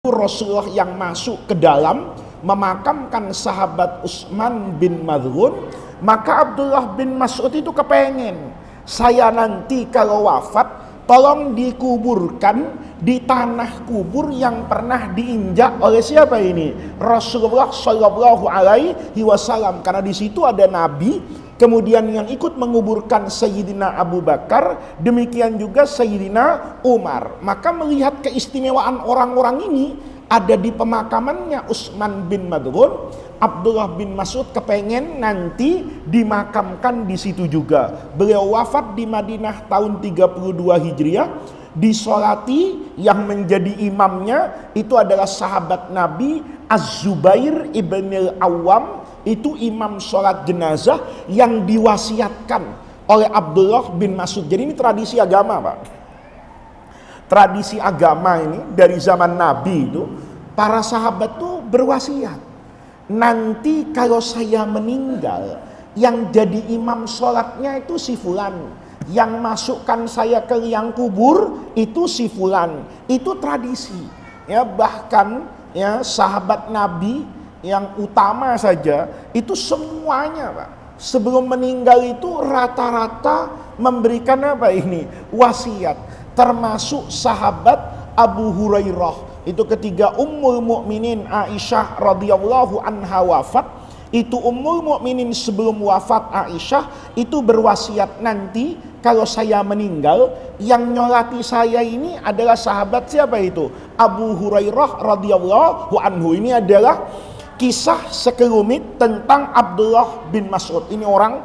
Rasulullah yang masuk ke dalam memakamkan sahabat Utsman bin Maz'un, maka Abdullah bin Mas'ud itu kepengen, saya nanti kalau wafat tolong dikuburkan di tanah kubur yang pernah diinjak oleh siapa ini? Rasulullah Shallallahu Alaihi Wasallam. Karena di situ ada Nabi, kemudian yang ikut menguburkan Sayyidina Abu Bakar, demikian juga Sayyidina Umar. Maka melihat keistimewaan orang-orang ini ada di pemakamannya Utsman bin Maz'un, Abdullah bin Mas'ud kepengen nanti dimakamkan di situ juga. Beliau wafat di Madinah tahun 32 Hijriah, disolati yang menjadi imamnya itu adalah sahabat Nabi Az-Zubair ibn al-Awwam. Itu imam sholat jenazah yang diwasiatkan oleh Abdullah bin Mas'ud. Jadi ini tradisi agama, Pak. Tradisi agama ini dari zaman Nabi itu, para sahabat tuh berwasiat, nanti kalau saya meninggal, yang jadi imam sholatnya itu si fulan, yang masukkan saya ke liang kubur itu si fulan. Itu tradisi ya. Bahkan ya sahabat Nabi yang utama saja itu semuanya, Pak, sebelum meninggal itu rata-rata memberikan apa ini? Wasiat. Termasuk sahabat Abu Hurairah. Itu ketika Ummul Mukminin Aisyah radhiyallahu anha wafat, itu Ummul Mukminin sebelum wafat Aisyah itu berwasiat, nanti kalau saya meninggal yang nyolati saya ini adalah sahabat siapa itu? Abu Hurairah radhiyallahu anhu. Ini adalah kisah sekelumit tentang Abdullah bin Mas'ud. Ini orang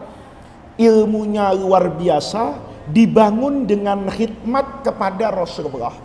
ilmunya luar biasa, dibangun dengan khidmat kepada Rasulullah.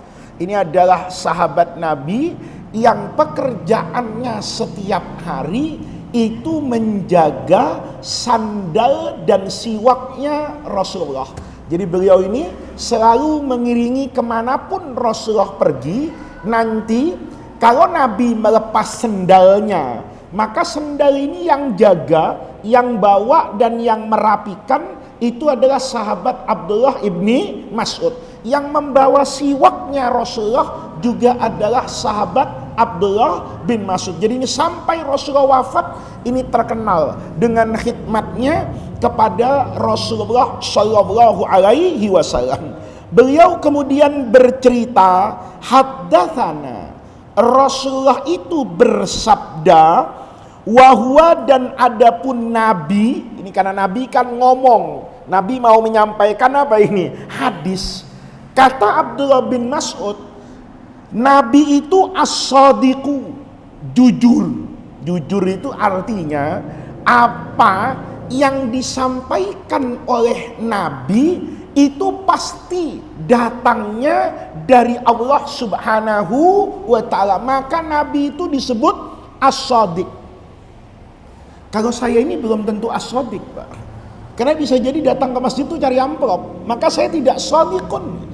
Ini adalah sahabat Nabi yang pekerjaannya setiap hari itu menjaga sandal dan siwaknya Rasulullah. Jadi beliau ini selalu mengiringi kemanapun Rasulullah pergi. Nanti kalau Nabi melepas sendalnya, maka sendal ini yang jaga, yang bawa dan yang merapikan itu adalah sahabat Abdullah ibni Mas'ud. Yang membawa siwaknya Rasulullah juga adalah sahabat Abdullah bin Mas'ud. Jadi ini sampai Rasulullah wafat, ini terkenal dengan khidmatnya kepada Rasulullah Shallallahu Alaihi Wasallam. Beliau kemudian bercerita, haddatsana, Rasulullah itu bersabda, wahwa, dan adapun Nabi, ini karena Nabi kan ngomong, Nabi mau menyampaikan apa ini? Hadis. Kata Abdullah bin Mas'ud, Nabi itu as-sadiqu, jujur. Jujur itu artinya apa yang disampaikan oleh Nabi itu pasti datangnya dari Allah Subhanahu wa ta'ala. Maka Nabi itu disebut as-sadiq. Kalau saya ini belum tentu as-sadiq, Pak. Karena bisa jadi datang ke masjid itu cari amplop, maka saya tidak shadiqun.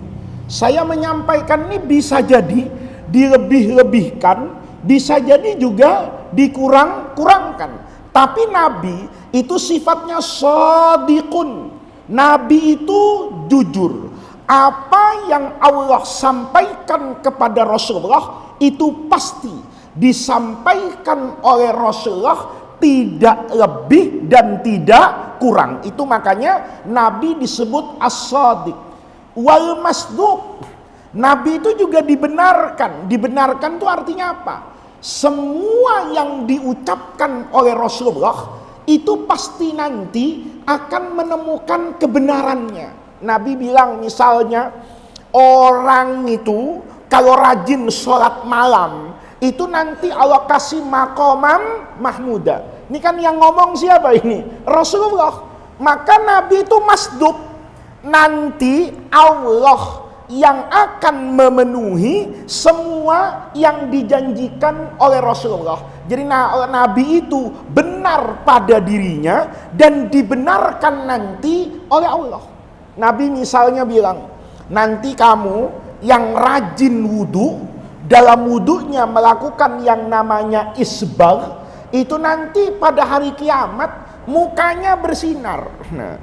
Saya menyampaikan ini bisa jadi dilebih-lebihkan, bisa jadi juga dikurang-kurangkan. Tapi Nabi itu sifatnya shadiqun. Nabi itu jujur. Apa yang Allah sampaikan kepada Rasulullah itu pasti disampaikan oleh Rasulullah, tidak lebih dan tidak kurang. Itu makanya Nabi disebut as-sadiq. Wal masduq, Nabi itu juga dibenarkan. Dibenarkan itu artinya apa? Semua yang diucapkan oleh Rasulullah itu pasti nanti akan menemukan kebenarannya. Nabi bilang misalnya, orang itu kalau rajin sholat malam itu nanti Allah kasih maqamam mahmuda. Ini kan yang ngomong siapa ini? Rasulullah. Maka Nabi itu masduq, nanti Allah yang akan memenuhi semua yang dijanjikan oleh Rasulullah. Jadi Nabi itu benar pada dirinya dan dibenarkan nanti oleh Allah. Nabi misalnya bilang, nanti kamu yang rajin wudu, dalam wudunya melakukan yang namanya isbagh, itu nanti pada hari kiamat mukanya bersinar. Nah,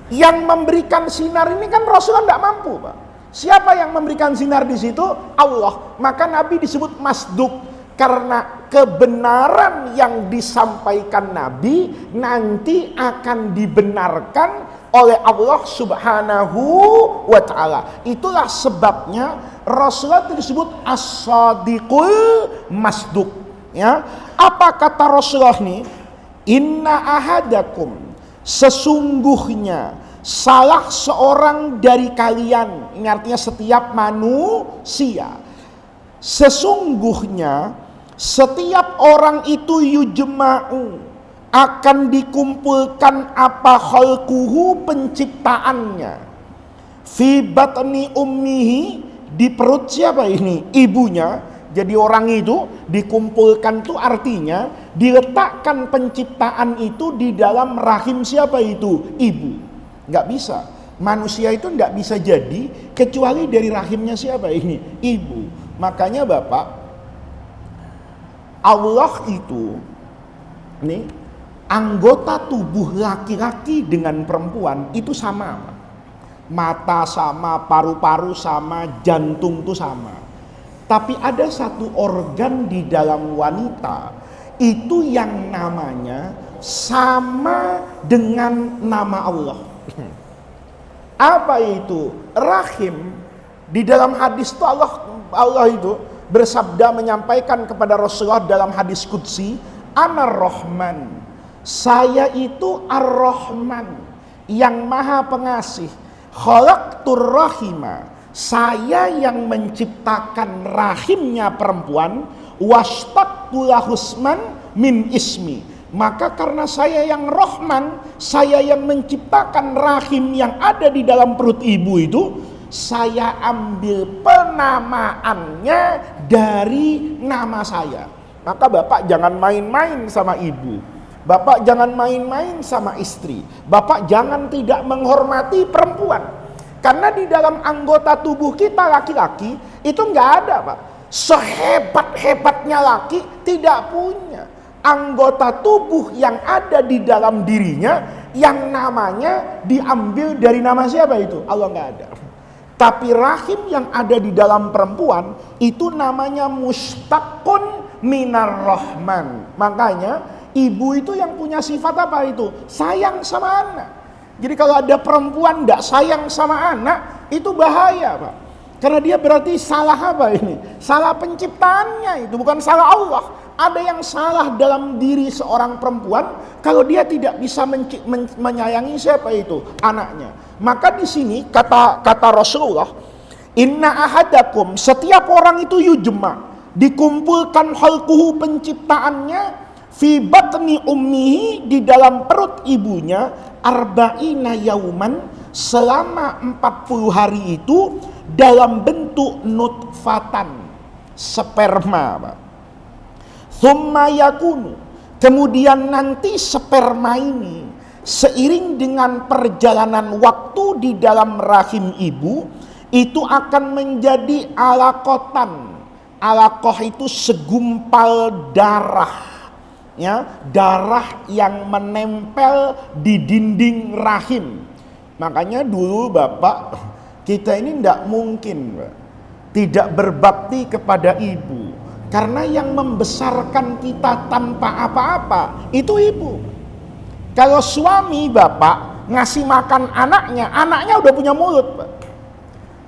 yang memberikan sinar ini kan Rasulullah tidak mampu, Pak. Siapa yang memberikan sinar di situ? Allah. Maka Nabi disebut masduq, karena kebenaran yang disampaikan Nabi nanti akan dibenarkan oleh Allah Subhanahu wa ta'ala. Itulah sebabnya Rasulullah disebut as-sadiqul masduq. Ya, apa kata Rasulullah nih? Inna ahadakum, sesungguhnya salah seorang dari kalian, ini artinya setiap manusia, sesungguhnya setiap orang itu yujma'u, akan dikumpulkan apa khalquhu, penciptaannya, fi batni ummihi, di perut siapa ini? Ibunya. Jadi orang itu dikumpulkan tuh artinya diletakkan penciptaan itu di dalam rahim siapa itu? Ibu. Nggak bisa. Manusia itu nggak bisa jadi kecuali dari rahimnya siapa ini? Ibu. Makanya Bapak, Allah itu nih, anggota tubuh laki-laki dengan perempuan itu sama. Mata sama, paru-paru sama, jantung tuh sama. Tapi ada satu organ di dalam wanita itu yang namanya sama dengan nama Allah. Apa itu? Rahim. Di dalam hadis itu Allah itu bersabda, menyampaikan kepada Rasulullah dalam hadis qudsi, Anar Rahman, saya itu Ar-Rahman, yang maha pengasih. Khalaqtur rahima, saya yang menciptakan rahimnya perempuan. Washtaqtu lahusman min ismi, maka karena saya yang Rahman, saya yang menciptakan rahim yang ada di dalam perut ibu itu, saya ambil penamaannya dari nama saya. Maka Bapak jangan main-main sama ibu, Bapak jangan main-main sama istri, Bapak jangan tidak menghormati perempuan. Karena di dalam anggota tubuh kita laki-laki itu nggak ada, Pak. Sehebat-hebatnya laki tidak punya anggota tubuh yang ada di dalam dirinya yang namanya diambil dari nama siapa itu? Allah nggak ada. Tapi rahim yang ada di dalam perempuan itu namanya mustaqun minar rahman. Makanya ibu itu yang punya sifat apa itu? Sayang sama anak. Jadi kalau ada perempuan tidak sayang sama anak, itu bahaya, Pak. Karena dia berarti salah apa ini? Salah penciptaannya, itu bukan salah Allah. Ada yang salah dalam diri seorang perempuan kalau dia tidak bisa menyayangi siapa itu? Anaknya. Maka di sini kata Rasulullah, inna ahadakum, setiap orang itu yujma, dikumpulkan khalquhu, penciptaannya, fi batni ummihi, di dalam perut ibunya, arba'ina yauman, selama 40 hari itu dalam bentuk nutfatan, sperma, Pak. Thumma yakunu, kemudian nanti sperma ini seiring dengan perjalanan waktu di dalam rahim ibu itu akan menjadi alakotan. Alakoh itu segumpal darah, ya, darah yang menempel di dinding rahim. Makanya dulu Bapak, kita ini tidak mungkin, Pak, tidak berbakti kepada ibu, karena yang membesarkan kita tanpa apa-apa itu ibu. Kalau suami Bapak ngasih makan anaknya, anaknya udah punya mulut, Pak.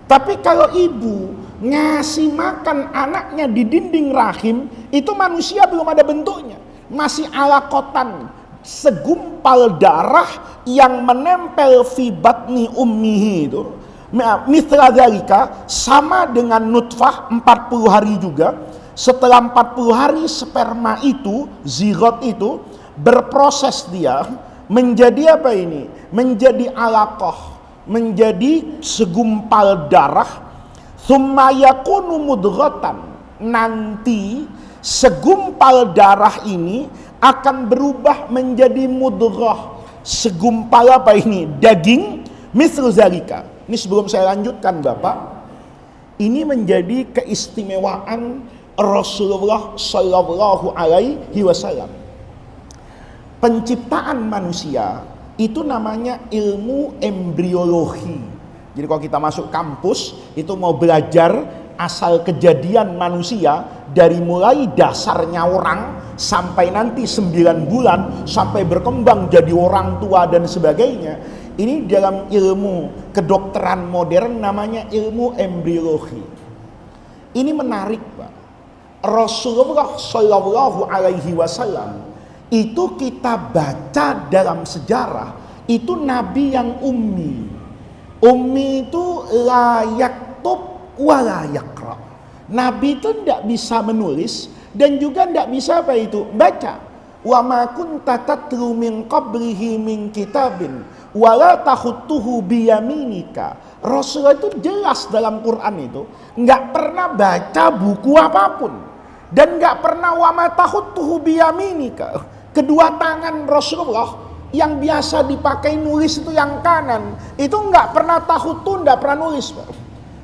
Tapi kalau ibu ngasih makan anaknya di dinding rahim, itu manusia belum ada bentuknya, masih alakotan, segumpal darah yang menempel fi batni ummihi itu. Mithla dzalika, sama dengan nutfah 40 hari juga. Setelah 40 hari sperma itu, zigot itu berproses, dia menjadi apa ini? Menjadi alaqah, menjadi segumpal darah. Tsumma yakunu mudghatan, nanti segumpal darah ini akan berubah menjadi mudghah, segumpal apa ini? Daging. Mithlu zalika. Ini sebelum saya lanjutkan Bapak, ini menjadi keistimewaan Rasulullah Shallallahu Alaihi Wasallam. Penciptaan manusia itu namanya ilmu embriologi, Jadi kalau kita masuk kampus itu mau belajar asal kejadian manusia dari mulai dasarnya orang sampai nanti 9 bulan sampai berkembang jadi orang tua dan sebagainya. Ini dalam ilmu kedokteran modern namanya ilmu embriologi. Ini menarik, Pak. Rasulullah Shallallahu Alaihi Wasallam itu kita baca dalam sejarah itu nabi yang ummi. Ummi itu la yaktub wa la yaqra. Nabi itu tidak bisa menulis dan juga tidak bisa apa itu baca. Wa ma kunta tatlu min qablihi min kitabin wa la takhutuhu biyaminika. Rasulullah itu jelas dalam Quran itu nggak pernah baca buku apapun dan nggak pernah wa ma takhutuhu biyaminika. Kedua tangan Rasulullah yang biasa dipakai nulis itu yang kanan, itu nggak pernah tahutun, nggak pernah nulis.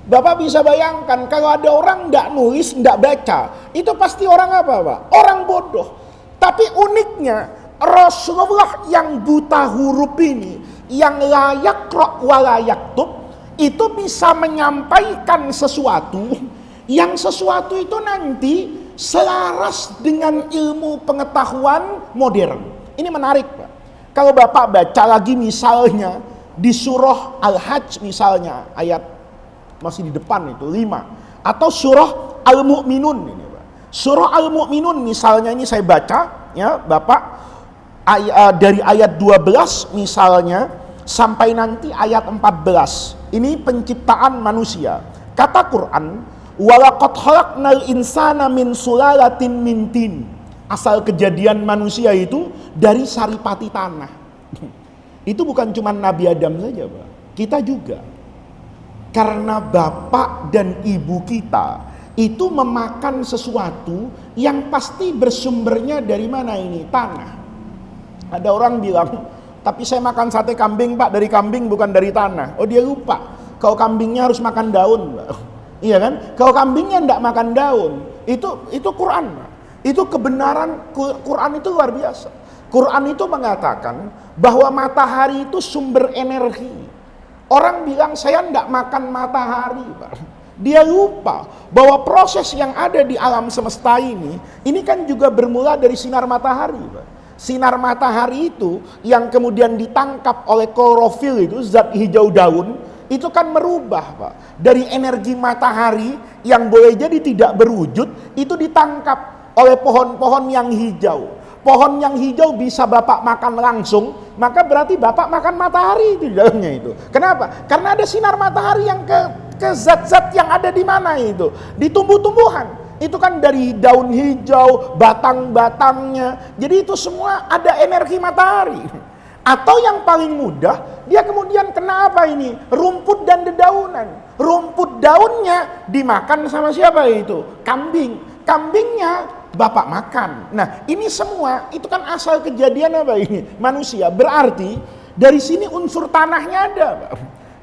Bapak bisa bayangkan kalau ada orang nggak nulis, nggak baca, itu pasti orang apa, Pak? Orang bodoh. Tapi uniknya Rasulullah yang buta huruf ini, yang layak rok walayak tub, itu bisa menyampaikan sesuatu, yang sesuatu itu nanti selaras dengan ilmu pengetahuan modern. Ini menarik, Pak. Kalau Bapak baca lagi misalnya di surah Al-Hajj misalnya ayat masih di depan itu 5 atau surah Al-Mu'minun ini, Pak. Surah Al-Mu'minun misalnya ini saya baca ya Bapak dari ayat 12 misalnya sampai nanti ayat 14. Ini penciptaan manusia. Kata Quran, "Walaqad khalaqnal insana min sulalatin min tin." Asal kejadian manusia itu dari saripati tanah. Itu bukan cuma Nabi Adam saja, Pak. Kita juga. Karena bapak dan ibu kita itu memakan sesuatu yang pasti bersumbernya dari mana ini? Tanah. Ada orang bilang, tapi saya makan sate kambing, Pak, dari kambing bukan dari tanah. Oh, dia lupa. Kalau kambingnya harus makan daun, Pak. Iya kan? Kalau kambingnya tidak makan daun, itu Quran, Pak. Itu kebenaran Quran itu luar biasa. Quran itu mengatakan bahwa matahari itu sumber energi. Orang bilang saya tidak makan matahari, Pak. Dia lupa bahwa proses yang ada di alam semesta ini kan juga bermula dari sinar matahari, Pak. Sinar matahari itu yang kemudian ditangkap oleh klorofil itu, zat hijau daun, itu kan merubah, Pak. Dari energi matahari yang boleh jadi tidak berwujud, itu ditangkap oleh pohon-pohon yang hijau. Pohon yang hijau bisa Bapak makan langsung, maka berarti Bapak makan matahari itu di dalamnya itu. Kenapa? Karena ada sinar matahari yang ke zat-zat yang ada di mana itu? Di tumbuh-tumbuhan. Itu kan dari daun hijau, batang-batangnya. Jadi itu semua ada energi matahari. Atau yang paling mudah, dia kemudian kena apa ini? Rumput dan dedaunan. Rumput daunnya dimakan sama siapa itu? Kambing. Kambingnya Bapak makan. Nah, ini semua itu kan asal kejadian apa ini? Manusia. Berarti dari sini unsur tanahnya ada, Pak.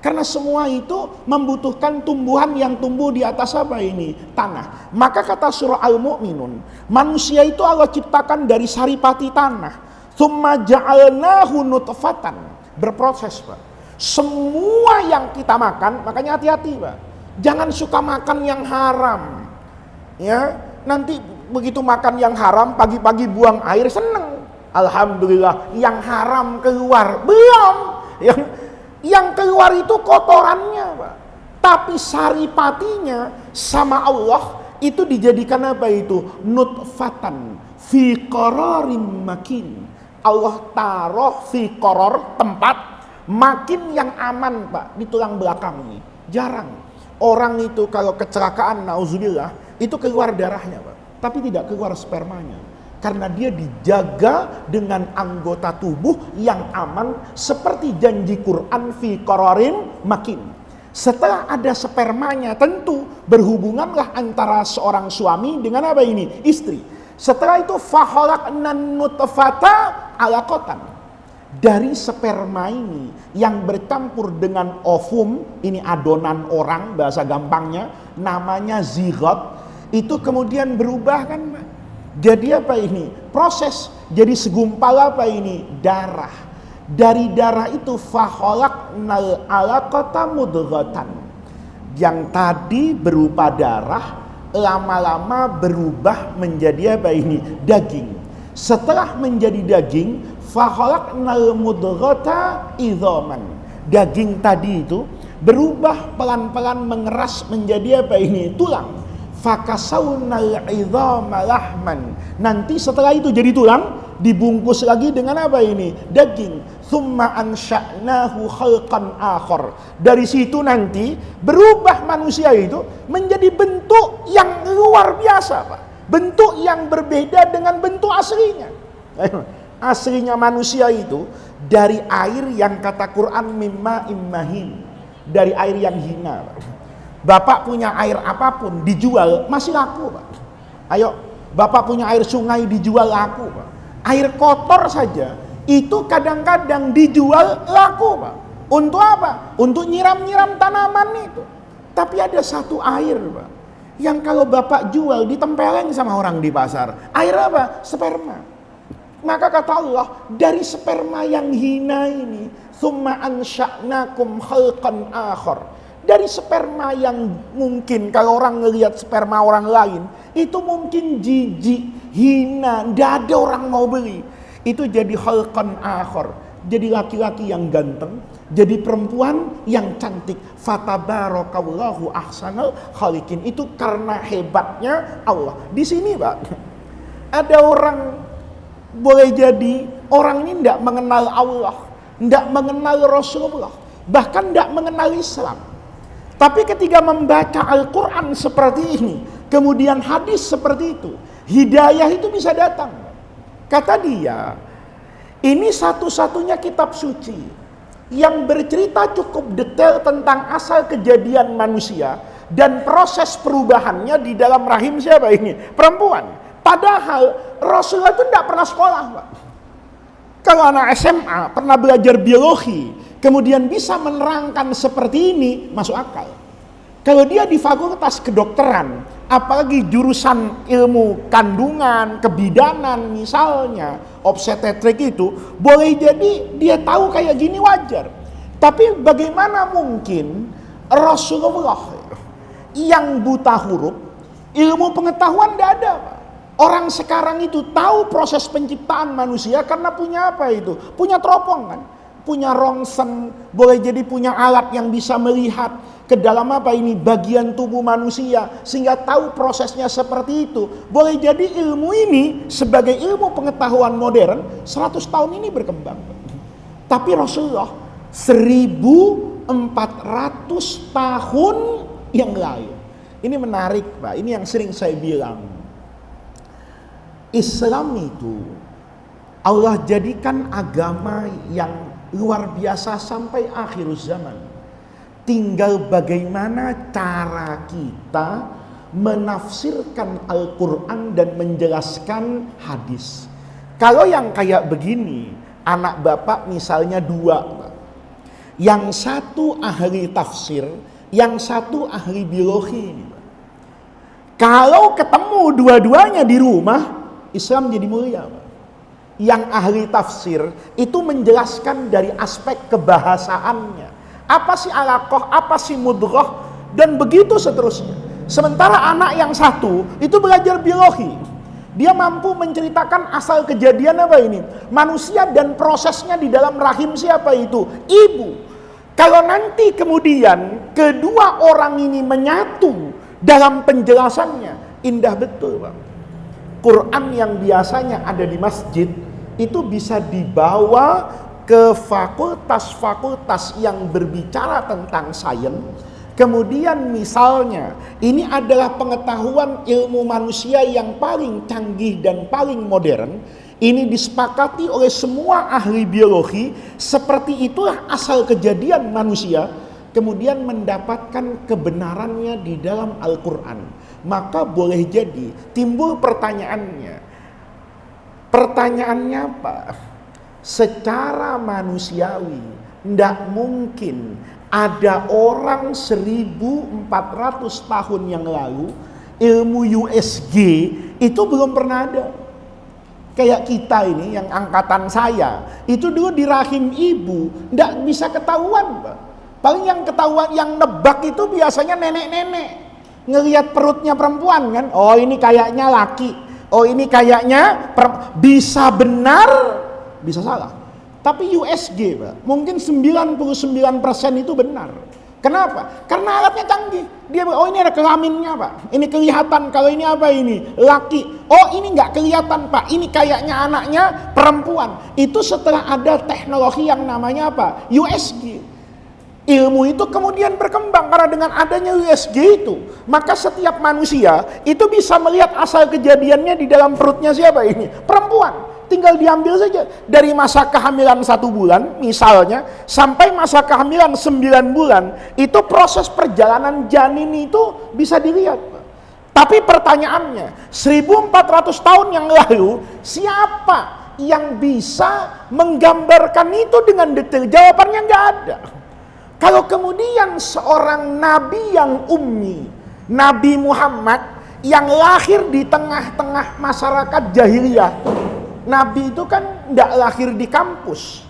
Karena semua itu membutuhkan tumbuhan yang tumbuh di atas apa ini? Tanah. Maka kata surah Al-Mu'minun, manusia itu Allah ciptakan dari saripati tanah. Tsumma ja'alnahu nutfatan. Berproses, Pak. Semua yang kita makan, makanya hati-hati, Pak. Jangan suka makan yang haram. Ya, nanti begitu makan yang haram, pagi-pagi buang air, seneng. Alhamdulillah, yang haram keluar. Belum. Yang keluar itu kotorannya, Pak. Tapi saripatinya sama Allah itu dijadikan apa itu? Nutfatan fi qararin makin. Allah taruh fi qaror, tempat makin yang aman, Pak, di tulang belakang ini. Jarang orang itu kalau kecelakaan, nauzubillah, itu keluar darahnya, Pak, tapi tidak keluar spermanya. Karena dia dijaga dengan anggota tubuh yang aman seperti janji Quran fi qararin makin. Setelah ada spermanya, tentu berhubunganlah antara seorang suami dengan apa ini? Istri. Setelah itu fahalaqnan nutfata alaqatan. Dari sperma ini yang bercampur dengan ovum, ini adonan orang bahasa gampangnya, namanya zigot, itu kemudian berubah kan, Pak? Jadi apa ini? Proses jadi segumpal apa ini? Darah. Dari darah itu fakhalaqnal alaqata mudghatan. Yang tadi berupa darah lama-lama berubah menjadi apa ini? Daging. Setelah menjadi daging, fakhalaqnal mudghata idhaman. Daging tadi itu berubah pelan-pelan mengeras menjadi apa ini? Tulang. Fakasawnal idhama lahman. Nanti setelah itu jadi tulang, dibungkus lagi dengan apa ini? Daging. Tsumma ansha'nahu khalqan akhar. Dari situ nanti berubah manusia itu menjadi bentuk yang luar biasa, Pak. Bentuk yang berbeda dengan bentuk aslinya. Aslinya manusia itu dari air yang kata Quran mimma immahin. Dari air yang hina, Pak. Bapak punya air apapun dijual masih laku, Pak. Ayo, Bapak punya air sungai dijual laku, Pak. Air kotor saja itu kadang-kadang dijual laku, Pak. Untuk apa? Untuk nyiram-nyiram tanaman itu. Tapi ada satu air, Pak, yang kalau Bapak jual ditempeleng sama orang di pasar. Air apa? Sperma. Maka kata Allah, dari sperma yang hina ini, tsumma ansha'nakum khalqan akhar. Dari sperma yang mungkin kalau orang ngelihat sperma orang lain itu mungkin jijik, hina, tidak ada orang mau beli. Itu jadi khalqan akhar, jadi laki-laki yang ganteng, jadi perempuan yang cantik. Fatabarakallahu ahsanal khaliqin. Itu karena hebatnya Allah. Di sini, Pak, ada orang boleh jadi orang ini tidak mengenal Allah, tidak mengenal Rasulullah, bahkan tidak mengenal Islam. Tapi ketika membaca Al-Quran seperti ini, kemudian hadis seperti itu, hidayah itu bisa datang. Kata dia, ini satu-satunya kitab suci yang bercerita cukup detail tentang asal kejadian manusia dan proses perubahannya di dalam rahim siapa ini? Perempuan. Padahal Rasulullah itu tidak pernah sekolah, Pak. Kalau anak SMA pernah belajar biologi, kemudian bisa menerangkan seperti ini, masuk akal. Kalau dia di fakultas kedokteran, apalagi jurusan ilmu kandungan, kebidanan misalnya, obstetrik itu, boleh jadi dia tahu kayak gini wajar. Tapi bagaimana mungkin Rasulullah yang buta huruf, ilmu pengetahuan tidak ada, Pak. Orang sekarang itu tahu proses penciptaan manusia karena punya apa itu? Punya teropong, kan? Punya rongsen, boleh jadi punya alat yang bisa melihat ke dalam apa ini bagian tubuh manusia sehingga tahu prosesnya seperti itu. Boleh jadi ilmu ini sebagai ilmu pengetahuan modern 100 tahun ini berkembang. Tapi Rasulullah 1400 tahun yang lalu. Ini menarik, Pak. Ini yang sering saya bilang. Islam itu Allah jadikan agama yang luar biasa sampai akhir zaman. Tinggal bagaimana cara kita menafsirkan Al-Quran dan menjelaskan hadis. Kalau yang kayak begini, anak bapak misalnya dua, yang satu ahli tafsir, yang satu ahli biologi. Kalau ketemu dua-duanya di rumah, Islam jadi mulia. Yang ahli tafsir itu menjelaskan dari aspek kebahasaannya. Apa sih alaqah, apa sih mudghah, dan begitu seterusnya. Sementara anak yang satu itu belajar biologi. Dia mampu menceritakan asal kejadian apa ini? Manusia dan prosesnya di dalam rahim siapa itu? Ibu. Kalau nanti kemudian kedua orang ini menyatu dalam penjelasannya, indah betul, Bang. Quran yang biasanya ada di masjid itu bisa dibawa ke fakultas-fakultas yang berbicara tentang sains. Kemudian misalnya ini adalah pengetahuan ilmu manusia yang paling canggih dan paling modern. Ini disepakati oleh semua ahli biologi. Seperti itulah asal kejadian manusia. Kemudian mendapatkan kebenarannya di dalam Al-Quran. Maka boleh jadi timbul pertanyaannya. Pertanyaannya apa? Secara manusiawi tidak mungkin ada orang 1400 tahun yang lalu ilmu USG itu belum pernah ada. Kayak kita ini yang angkatan saya, itu dulu di rahim ibu nggak bisa ketahuan, Pak. Paling yang ketahuan, yang nebak itu biasanya nenek-nenek. Ngelihat perutnya perempuan kan, oh ini kayaknya laki, oh ini kayaknya bisa benar, bisa salah. Tapi USG, Pak, mungkin 99% itu benar. Kenapa? Karena alatnya canggih. Dia bilang, oh ini ada kelaminnya, Pak. Ini kelihatan, kalau ini apa ini? Laki. Oh ini nggak kelihatan, Pak. Ini kayaknya anaknya perempuan. Itu setelah ada teknologi yang namanya apa? USG. Ilmu itu kemudian berkembang karena dengan adanya USG itu, maka setiap manusia itu bisa melihat asal kejadiannya di dalam perutnya siapa ini? Perempuan. Tinggal diambil saja dari masa kehamilan 1 bulan misalnya sampai masa kehamilan 9 bulan, itu proses perjalanan janin itu bisa dilihat. Tapi pertanyaannya, 1400 tahun yang lalu siapa yang bisa menggambarkan itu dengan detail? Jawabannya nggak ada. Kalau kemudian seorang nabi yang ummi, Nabi Muhammad yang lahir di tengah-tengah masyarakat jahiliyah, Nabi itu kan tidak lahir di kampus,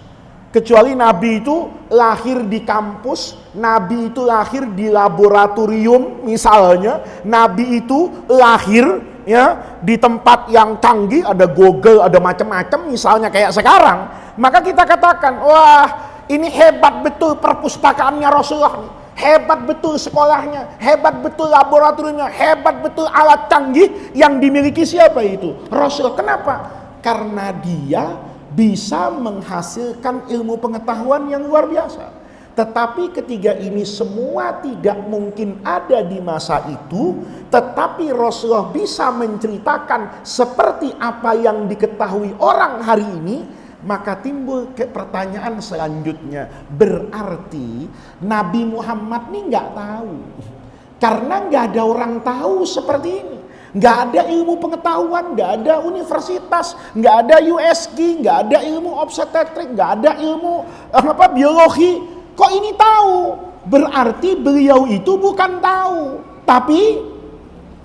kecuali Nabi itu lahir di kampus, Nabi itu lahir di laboratorium misalnya, Nabi itu lahir ya di tempat yang canggih, ada Google, ada macam-macam misalnya kayak sekarang, maka kita katakan, wah ini hebat betul perpustakaannya Rasulullah nih. Hebat betul sekolahnya, hebat betul laboratoriumnya, hebat betul alat canggih yang dimiliki siapa itu? Rasul. Kenapa? Karena dia bisa menghasilkan ilmu pengetahuan yang luar biasa. Tetapi ketiga ini semua tidak mungkin ada di masa itu, tetapi Rasulullah bisa menceritakan seperti apa yang diketahui orang hari ini. Maka timbul pertanyaan selanjutnya, berarti Nabi Muhammad ini nggak tahu, karena nggak ada orang tahu seperti ini. Nggak ada ilmu pengetahuan, nggak ada universitas, nggak ada USG, nggak ada ilmu obstetrik, nggak ada ilmu biologi. Kok ini tahu? Berarti beliau itu bukan tahu, tapi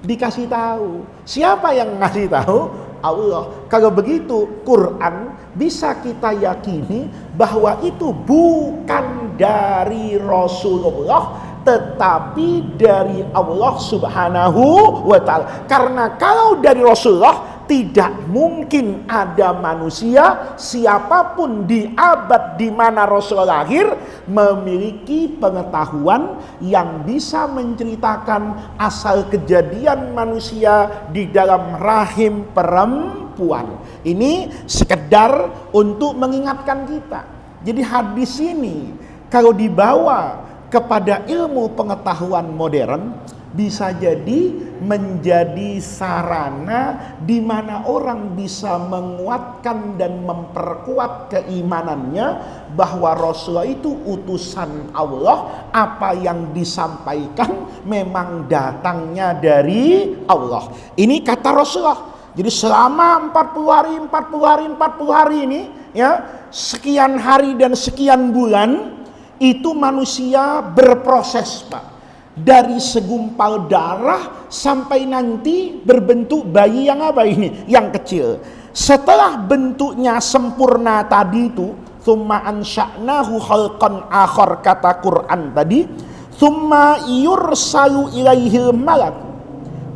dikasih tahu. Siapa yang ngasih tahu? Allah. Kalau begitu, Quran bisa kita yakini bahwa itu bukan dari Rasulullah, tetapi dari Allah Subhanahu wa ta'ala. Karena kalau dari Rasulullah, tidak mungkin ada manusia siapapun di abad di mana Rasulullah lahir memiliki pengetahuan yang bisa menceritakan asal kejadian manusia di dalam rahim perempuan. Ini sekedar untuk mengingatkan kita. Jadi hadis ini kalau dibawa kepada ilmu pengetahuan modern, bisa jadi menjadi sarana di mana orang bisa menguatkan dan memperkuat keimanannya bahwa Rasulullah itu utusan Allah, apa yang disampaikan memang datangnya dari Allah. Ini kata Rasulullah. Jadi selama 40 hari ini ya, sekian hari dan sekian bulan itu manusia berproses, Pak. Dari segumpal darah sampai nanti berbentuk bayi yang apa ini? Yang kecil. Setelah bentuknya sempurna tadi itu, tsumma ansha'nahu khalqan akhar, kata Quran tadi, tsumma yursalu ilaihil malak.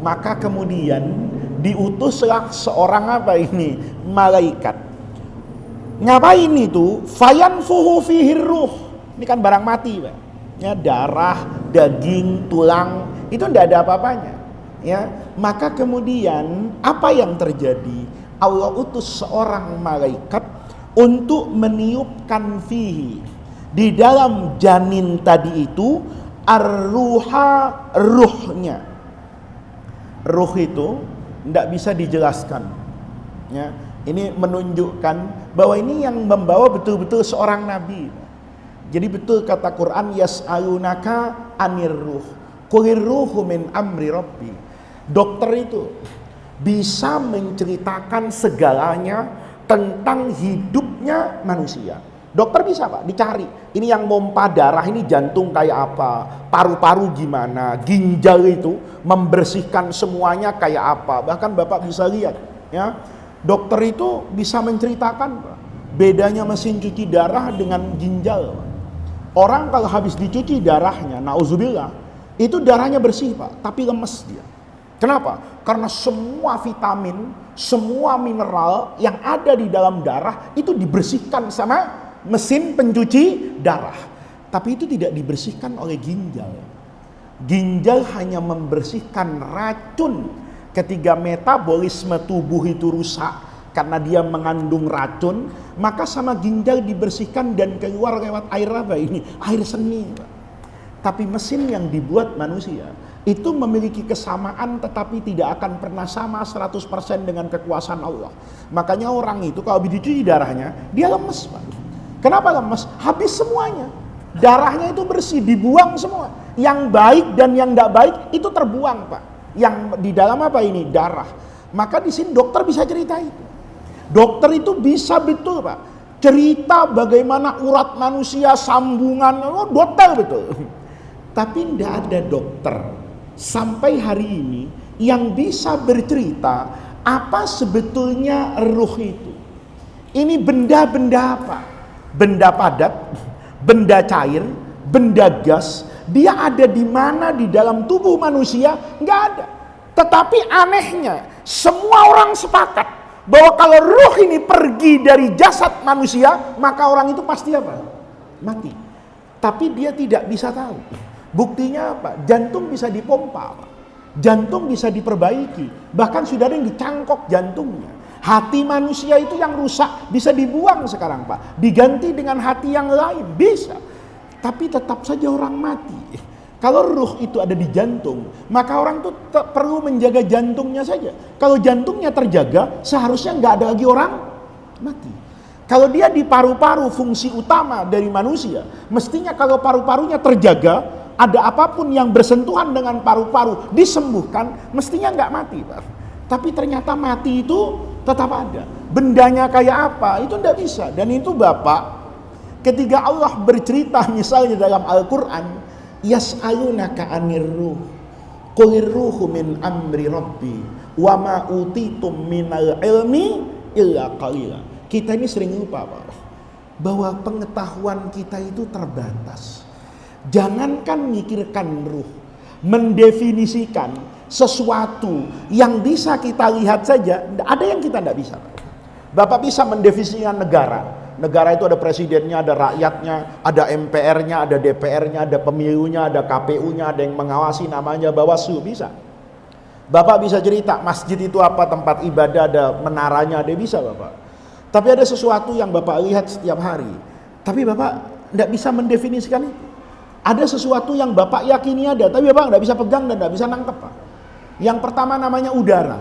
Maka kemudian diutuslah seorang apa ini? Malaikat. Ngapain itu? Fayanfuhu fihi ruh. Ini kan barang mati, Pak. Ya, darah, daging, tulang itu tidak ada apa-apanya. Ya, maka kemudian apa yang terjadi? Allah utus seorang malaikat untuk meniupkan fihi, di dalam janin tadi itu, ar-ruha, ruhnya. Ruh itu tidak bisa dijelaskan. Ya, ini menunjukkan bahwa ini yang membawa betul-betul seorang nabi. Jadi betul kata Quran, yas'alunaka anir ruh, qulir ruhu min amri rabbi. Dokter itu bisa menceritakan segalanya tentang hidupnya manusia. Dokter bisa, Pak, dicari. Ini yang mompa darah, ini jantung kayak apa, paru-paru gimana, ginjal itu membersihkan semuanya kayak apa. Bahkan Bapak bisa lihat, ya, Dokter itu bisa menceritakan Pak, bedanya mesin cuci darah dengan ginjal. Orang kalau habis dicuci darahnya, nauzubillah, itu darahnya bersih Pak, tapi lemes dia. Kenapa? Karena semua vitamin, semua mineral yang ada di dalam darah itu dibersihkan sama mesin pencuci darah. Tapi itu tidak dibersihkan oleh ginjal. Ginjal hanya membersihkan racun. Ketika metabolisme tubuh itu rusak karena dia mengandung racun, maka sama ginjal dibersihkan dan keluar lewat air apa ini? Air seni. Tapi mesin yang dibuat manusia itu memiliki kesamaan tetapi tidak akan pernah sama 100% dengan kekuasaan Allah. Makanya orang itu kalau dicuci darahnya, dia lemes Pak. Kenapa lemes? Habis semuanya. Darahnya itu bersih, dibuang semua. Yang baik dan yang tidak baik itu terbuang Pak. Yang di dalam apa ini? Darah. Maka di sini dokter bisa cerita itu. Dokter itu bisa betul Pak, cerita bagaimana urat manusia, sambungan, detail betul. Tapi tidak ada dokter sampai hari ini yang bisa bercerita apa sebetulnya ruh itu. Ini benda-benda apa? Benda padat, benda cair, benda gas. Dia ada di mana di dalam tubuh manusia? Nggak ada. Tetapi anehnya, semua orang sepakat bahwa kalau ruh ini pergi dari jasad manusia, maka orang itu pasti apa? Mati. Tapi dia tidak bisa tahu. Buktinya apa? Jantung bisa dipompa, Pak. Jantung bisa diperbaiki. Bahkan sudah ada yang dicangkok jantungnya. Hati manusia itu yang rusak bisa dibuang sekarang Pak. Diganti dengan hati yang lain, bisa. Tapi tetap saja orang mati. Kalau ruh itu ada di jantung, maka orang itu perlu menjaga jantungnya saja. Kalau jantungnya terjaga, seharusnya nggak ada lagi orang mati. Kalau dia di paru-paru, fungsi utama dari manusia, mestinya kalau paru-parunya terjaga, ada apapun yang bersentuhan dengan paru-paru disembuhkan, mestinya nggak mati Pak. Tapi ternyata mati itu tetap ada. Bendanya kayak apa? Itu nggak bisa. Dan itu Bapak, ketika Allah bercerita misalnya dalam Al-Quran, yas'alunaka 'anir ruh qulir ruhu min amri rabbi wa ma utitum minal ilmi illa qalila. Kita ini sering lupa Pak, bahwa pengetahuan kita itu terbatas. Jangankan mikirkan ruh, mendefinisikan sesuatu yang bisa kita lihat saja, ada yang kita tidak bisa. Bapak bisa mendefinisikan negara. Negara itu ada presidennya, ada rakyatnya, ada MPR-nya, ada DPR-nya, ada pemilunya, ada KPU-nya, ada yang mengawasi namanya Bawaslu, bisa. Bapak bisa cerita masjid itu apa, tempat ibadah, ada menaranya, ada, bisa Bapak. Tapi ada sesuatu yang Bapak lihat setiap hari, tapi Bapak tidak bisa mendefinisikan itu. Ada sesuatu yang Bapak yakini ada, tapi Bapak tidak bisa pegang dan tidak bisa nangkep Pak. Yang pertama namanya udara.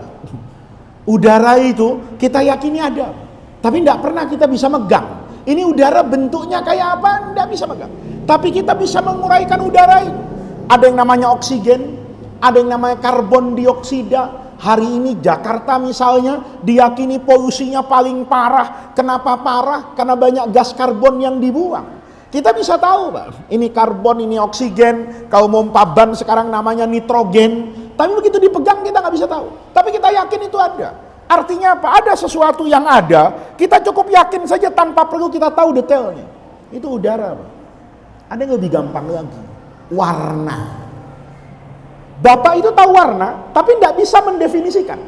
Udara itu kita yakini ada, tapi tidak pernah kita bisa megang. Ini udara bentuknya kayak apa? Tidak bisa megang. Tapi kita bisa menguraikan udara itu. Ada yang namanya oksigen, ada yang namanya karbon dioksida. Hari ini Jakarta misalnya diyakini polusinya paling parah. Kenapa parah? Karena banyak gas karbon yang dibuang. Kita bisa tahu Pak, ini karbon, ini oksigen. Kalau mau paban sekarang namanya nitrogen. Tapi begitu dipegang kita nggak bisa tahu. Tapi kita yakin itu ada. Artinya apa? Ada sesuatu yang ada, kita cukup yakin saja tanpa perlu kita tahu detailnya. Itu udara Pak. Ada yang lebih gampang lagi, warna. Bapak itu tahu warna, tapi tidak bisa mendefinisikan.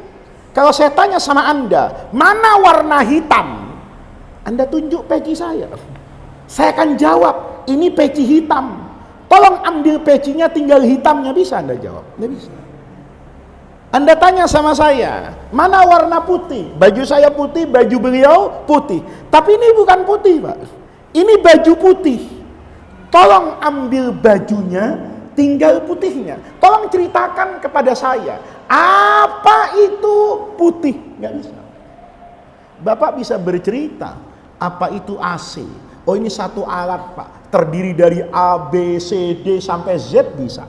Kalau saya tanya sama Anda, mana warna hitam? Anda tunjuk peci saya akan jawab, ini peci hitam. Tolong ambil pecinya, tinggal hitamnya, bisa Anda jawab? Tidak bisa. Anda tanya sama saya, mana warna putih? Baju saya putih, baju beliau putih. Tapi ini bukan putih Pak, ini baju putih. Tolong ambil bajunya, tinggal putihnya. Tolong ceritakan kepada saya, apa itu putih? Nggak bisa. Bapak bisa bercerita, apa itu AC? Oh ini satu alat Pak, terdiri dari A, B, C, D sampai Z bisa.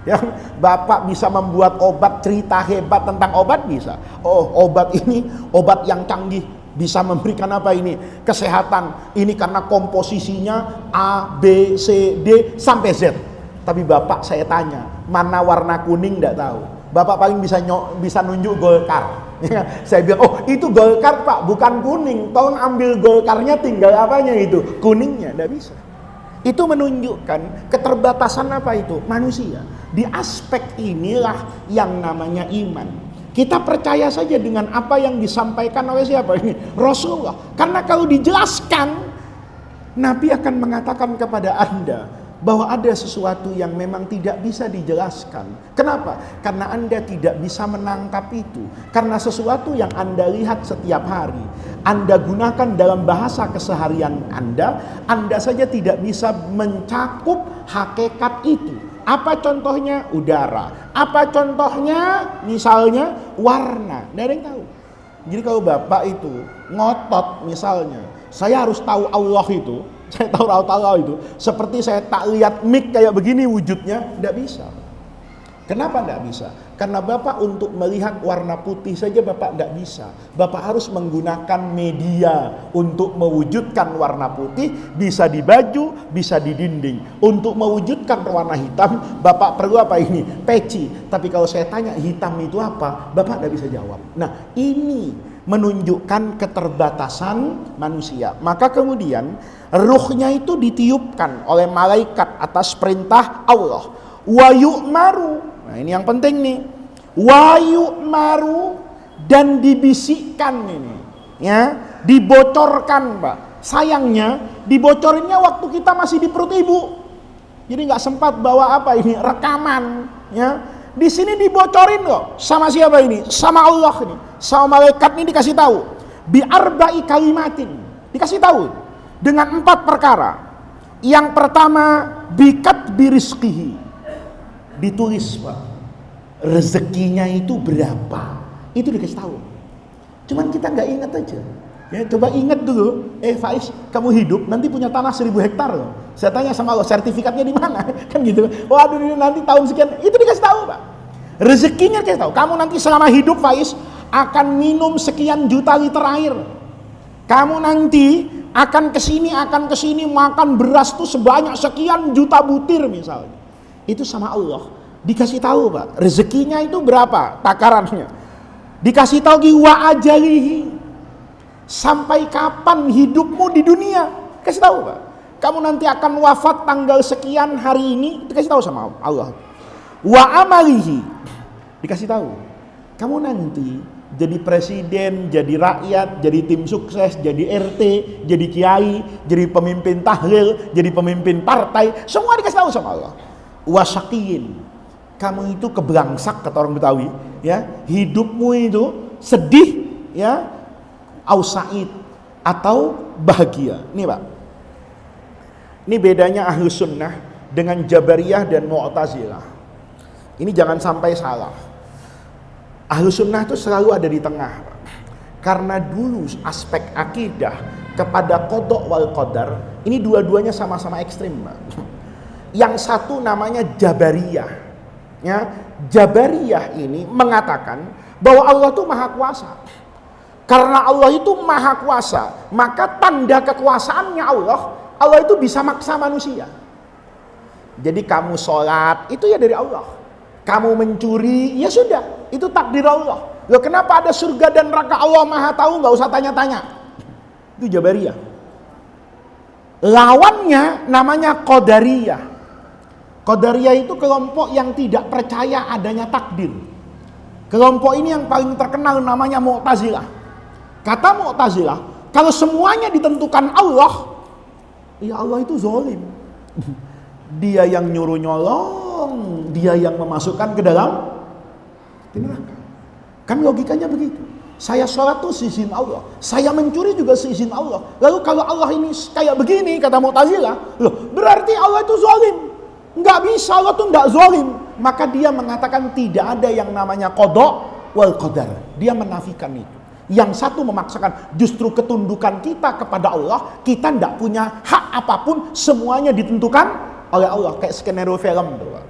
Ya, Bapak bisa membuat obat, cerita hebat tentang obat bisa. Oh obat ini obat yang canggih, bisa memberikan apa ini? Kesehatan. Ini karena komposisinya A, B, C, D sampai Z. Tapi Bapak saya tanya, mana warna kuning? Tidak tahu. Bapak paling bisa nunjuk Golkar. Ya, saya bilang, oh itu Golkar Pak, bukan kuning. Tolong ambil Golkarnya, tinggal apanya itu? Kuningnya, tidak bisa. Itu menunjukkan keterbatasan apa itu? Manusia. Di aspek inilah yang namanya iman. Kita percaya saja dengan apa yang disampaikan oleh siapa ini? Rasulullah. Karena kalau dijelaskan, Nabi akan mengatakan kepada Anda bahwa ada sesuatu yang memang tidak bisa dijelaskan. Kenapa? Karena Anda tidak bisa menangkap itu. Karena sesuatu yang Anda lihat setiap hari, Anda gunakan dalam bahasa keseharian Anda saja tidak bisa mencakup hakikat itu. Apa contohnya? Udara. Apa contohnya? Misalnya warna. Tidak ada yang tahu. Jadi kalau Bapak itu ngotot misalnya, saya harus tahu Allah itu, saya tahu Allah itu, seperti saya tak lihat mic kayak begini wujudnya, tidak bisa. Kenapa tidak bisa? Karena Bapak untuk melihat warna putih saja Bapak tidak bisa. Bapak harus menggunakan media untuk mewujudkan warna putih, bisa di baju, bisa di dinding. Untuk mewujudkan warna hitam, Bapak perlu apa ini? Peci. Tapi kalau saya tanya hitam itu apa, Bapak tidak bisa jawab. Nah, ini menunjukkan keterbatasan manusia. Maka kemudian ruhnya itu ditiupkan oleh malaikat atas perintah Allah. Wa yu'maru. Nah, ini yang penting nih. Wa yu'maru, dan dibisikkan ini. Ya, dibocorkan, Pak. Sayangnya dibocorinnya waktu kita masih di perut ibu. Jadi nggak sempat bawa apa ini rekaman, ya. Di sini dibocorin kok. Sama siapa ini? Sama Allah nih. Sama malaikat ini dikasih tahu. Bi arba'i kalimatin. Dikasih tahu dengan 4 perkara. Yang pertama, bikat birizqihi. Ditulis, Pak, rezekinya itu berapa, itu dikasih tahu. Cuman kita nggak ingat aja. Ya, coba ingat dulu. Faiz, kamu hidup nanti punya tanah 1000 hektar loh. Saya tanya sama Allah, sertifikatnya di mana? Kan gitu. Waduh, nanti tahun sekian, itu dikasih tahu, Pak. Rezekinya dikasih tahu. Kamu nanti selama hidup, Faiz, akan minum sekian juta liter air. Kamu nanti akan kesini makan beras tuh sebanyak sekian juta butir misalnya. Itu sama Allah dikasih tahu, Pak. Rezekinya itu berapa takarannya. Dikasih tahu wa ajalihi, sampai kapan hidupmu di dunia. Kasih tahu, Pak. Kamu nanti akan wafat tanggal sekian hari ini, dikasih tahu sama Allah. Wa amalihi, dikasih tahu. Kamu nanti jadi presiden, jadi rakyat, jadi tim sukses, jadi RT, jadi kiai, jadi pemimpin tahlil, jadi pemimpin partai, semua dikasih tahu sama Allah. Wasakiyin, kamu itu keberangsak kata orang Betawi, ya, hidupmu itu sedih, ya, au sa'id, atau bahagia. Nih, Pak, ini bedanya Ahlus Sunnah dengan Jabariyah dan Mu'tazilah. Ini jangan sampai salah. Ahlus Sunnah itu selalu ada di tengah, Pak. Karena dulu aspek akidah kepada qada wal qadar ini dua-duanya sama-sama ekstrim, Pak. Yang satu namanya Jabariyah, ya. Jabariyah ini mengatakan bahwa Allah itu maha kuasa. Karena Allah itu maha kuasa, maka tanda kekuasaannya Allah itu bisa maksa manusia. Jadi kamu sholat itu ya dari Allah, kamu mencuri ya sudah, itu takdir Allah. Loh, kenapa ada surga dan neraka? Allah maha tahu, nggak usah tanya-tanya. Itu Jabariyah. Lawannya namanya Qadariyah. Qadariyah itu kelompok yang tidak percaya adanya takdir. Kelompok ini yang paling terkenal namanya Mu'tazilah. Kata Mu'tazilah, kalau semuanya ditentukan Allah, ya Allah itu zalim. Dia yang nyuruh nyolong, dia yang memasukkan ke dalam neraka. Kan logikanya begitu. Saya sholat tuh seizin Allah, saya mencuri juga seizin Allah. Lalu kalau Allah ini kayak begini, kata Mu'tazilah, loh berarti Allah itu zalim. Nggak bisa, Allah tuh nggak zalim. Maka dia mengatakan tidak ada yang namanya qada wal qadar. Dia menafikan itu. Yang satu memaksakan, justru ketundukan kita kepada Allah, kita nggak punya hak apapun, semuanya ditentukan oleh Allah. Kayak skenario film tuh,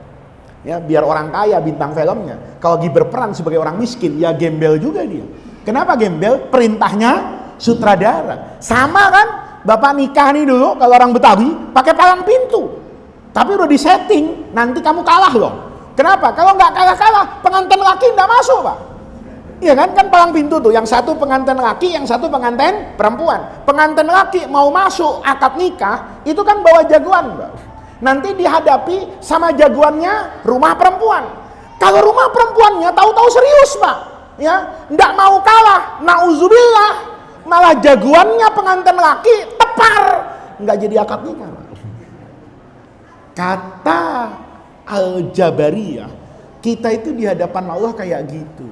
ya, biar orang kaya bintang filmnya, kalau lagi berperan sebagai orang miskin ya gembel juga dia. Kenapa gembel? Perintahnya sutradara. Sama kan, bapak nikah nih dulu kalau orang Betawi pakai palang pintu, tapi udah disetting nanti kamu kalah loh. Kenapa? Kalau nggak kalah pengantin laki nggak masuk, Pak. Iya kan, kan palang pintu tuh, yang satu pengantin laki, yang satu pengantin perempuan. Pengantin laki mau masuk akad nikah, itu kan bawa jagoan, Mbak. Nanti dihadapi sama jagoannya rumah perempuan. Kalau rumah perempuannya tahu-tahu serius, Pak, ya, nggak mau kalah, nauzubillah, malah jagoannya pengantin laki tepar, nggak jadi akad nikah. Kata Al-Jabariyah, kita itu di hadapan Allah kayak gitu.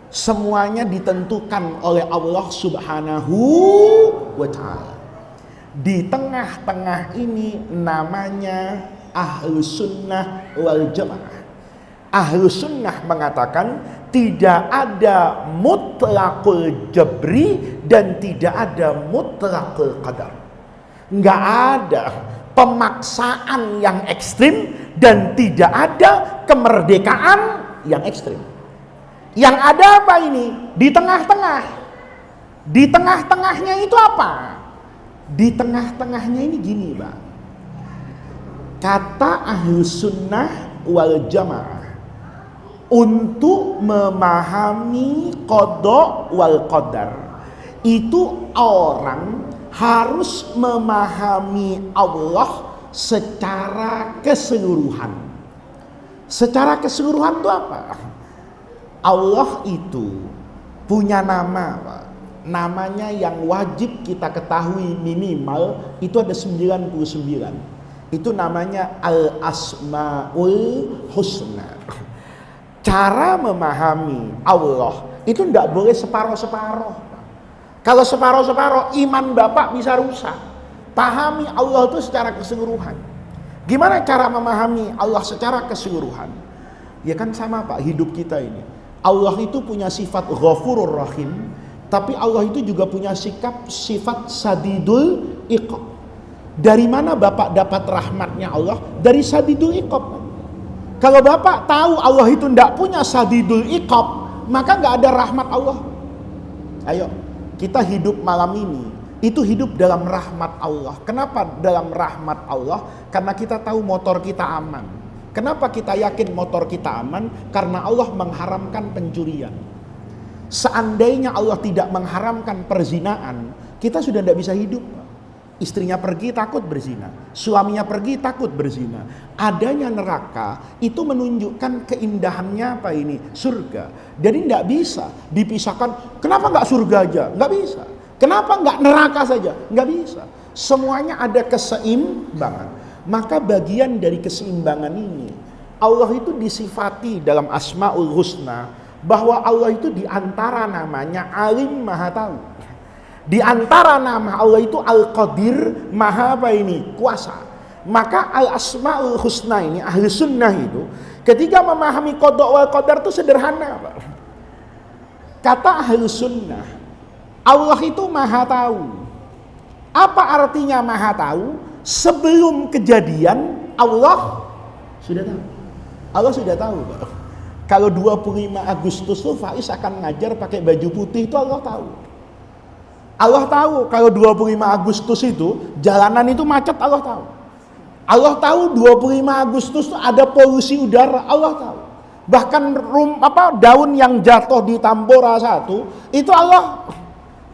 Semuanya ditentukan oleh Allah Subhanahu wa ta'ala. Di tengah-tengah ini namanya Ahlus Sunnah wal Jamaah. Ahlus Sunnah mengatakan tidak ada mutlaqul jabri dan tidak ada mutlaqul qadar. Nggak ada pemaksaan yang ekstrim dan tidak ada kemerdekaan yang ekstrim. Yang ada apa ini? Di tengah-tengah. Di tengah-tengahnya itu apa? Di tengah-tengahnya ini gini, Pak. Kata Ahlus Sunnah wal Jamaah, untuk memahami qada wal qadar, itu orang harus memahami Allah secara keseluruhan. Secara keseluruhan itu apa? Allah itu punya nama, Pak. Namanya yang wajib kita ketahui minimal itu ada 99. Itu namanya Al-Asmaul Husna. Cara memahami Allah itu tidak boleh separoh-separoh. Kalau separoh-separoh, iman Bapak bisa rusak. Pahami Allah itu secara keseluruhan. Gimana cara memahami Allah secara keseluruhan? Ya kan sama, Pak, hidup kita ini. Allah itu punya sifat Ghafurur Rahim, tapi Allah itu juga punya sifat Sadidul Iqab. Dari mana Bapak dapat rahmatnya Allah? Dari Sadidul Iqab. Kalau Bapak tahu Allah itu tidak punya Sadidul Iqab, maka nggak ada rahmat Allah. Ayo, kita hidup malam ini, itu hidup dalam rahmat Allah. Kenapa dalam rahmat Allah? Karena kita tahu motor kita aman. Kenapa kita yakin motor kita aman? Karena Allah mengharamkan pencurian. Seandainya Allah tidak mengharamkan perzinaan, kita sudah tidak bisa hidup. Istrinya pergi takut berzina, suaminya pergi takut berzina. Adanya neraka itu menunjukkan keindahannya apa ini? Surga. Jadi tidak bisa dipisahkan. Kenapa nggak surga aja? Nggak bisa. Kenapa nggak neraka saja? Nggak bisa. Semuanya ada keseimbangan. Maka bagian dari keseimbangan ini, Allah itu disifati dalam Asmaul Husna bahwa Allah itu diantara namanya Alim, Maha Tahu. Di antara nama Allah itu Al-Qadir, Maha apa ini? Kuasa. Maka Al-Asmaul Husna ini, Ahli Sunnah itu, ketika memahami qada wal qadar itu sederhana, Pak. Kata Ahli Sunnah, Allah itu Maha Tahu. Apa artinya Maha Tahu? Sebelum kejadian Allah sudah tahu. Allah sudah tahu, Pak. Kalau 25 Agustus tuh Faiz akan ngajar pakai baju putih, itu Allah tahu. Allah tahu kalau 25 Agustus itu jalanan itu macet, Allah tahu. Allah tahu 25 Agustus itu ada polusi udara, Allah tahu. Bahkan daun yang jatuh di Tambora 1 itu Allah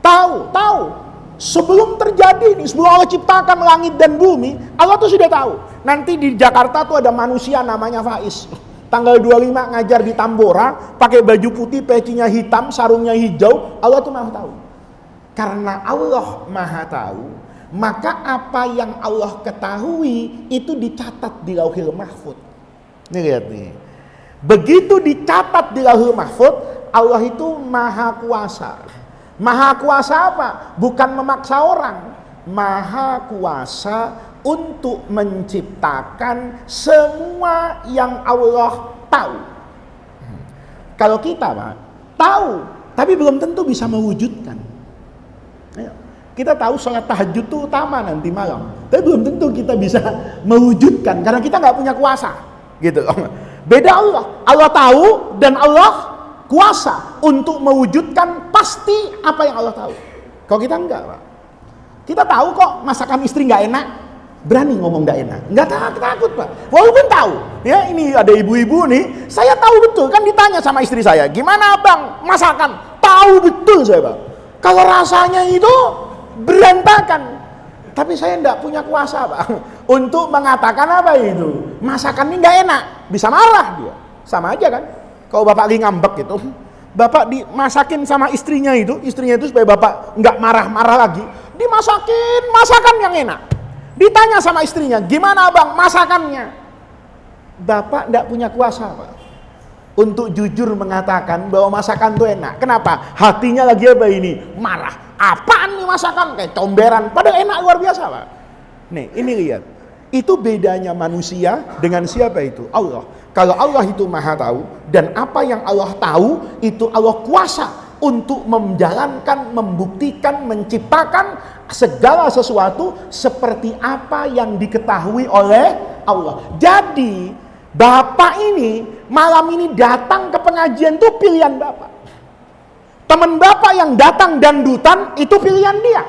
tahu. Sebelum terjadi ini, sebelum Allah ciptakan langit dan bumi, Allah tuh sudah tahu. Nanti di Jakarta tuh ada manusia namanya Faiz. Tanggal 25 ngajar di Tambora, pakai baju putih, pecinya hitam, sarungnya hijau, Allah tuh Maha tahu. Karena Allah Maha tahu, maka apa yang Allah ketahui itu dicatat di Lauhil Mahfuz. Nih lihat nih. Begitu dicatat di Lauhil Mahfuz, Allah itu Maha Kuasa. Maha kuasa apa? Bukan memaksa orang. Maha kuasa untuk menciptakan semua yang Allah tahu. Kalau kita, Pak, tahu, tapi belum tentu bisa mewujudkan. Kita tahu sholat tahajud itu utama nanti malam, tapi belum tentu kita bisa mewujudkan karena kita nggak punya kuasa. Gitu. Beda Allah. Allah tahu dan Allah kuasa untuk mewujudkan pasti apa yang Allah tahu. Kalau kita enggak, Pak. Kita tahu kok masakan istri nggak enak, berani ngomong nggak enak, nggak takut Pak, walaupun tahu ya ini ada ibu-ibu nih, saya tahu betul kan, ditanya sama istri saya, gimana Bang masakan, tahu betul saya Pak, kalau rasanya itu berantakan, tapi saya nggak punya kuasa Pak untuk mengatakan apa itu masakan ini nggak enak, bisa marah dia, sama aja kan, kalau Bapak lagi ngambek gitu, Bapak dimasakin sama istrinya itu supaya Bapak nggak marah-marah lagi, dimasakin masakan yang enak. Ditanya sama istrinya, gimana Bang masakannya? Bapak tidak punya kuasa Pak untuk jujur mengatakan bahwa masakan itu enak. Kenapa? Hatinya lagi apa ini? Marah. Apaan nih masakan? Kayak comberan. Padahal enak luar biasa Pak. Nih ini lihat. Itu bedanya manusia dengan siapa itu? Allah. Kalau Allah itu maha tahu, dan apa yang Allah tahu itu Allah kuasa untuk menjalankan, membuktikan, menciptakan segala sesuatu seperti apa yang diketahui oleh Allah. Jadi Bapak ini malam ini datang ke pengajian itu pilihan Bapak. Teman Bapak yang datang dangdutan itu pilihan dia.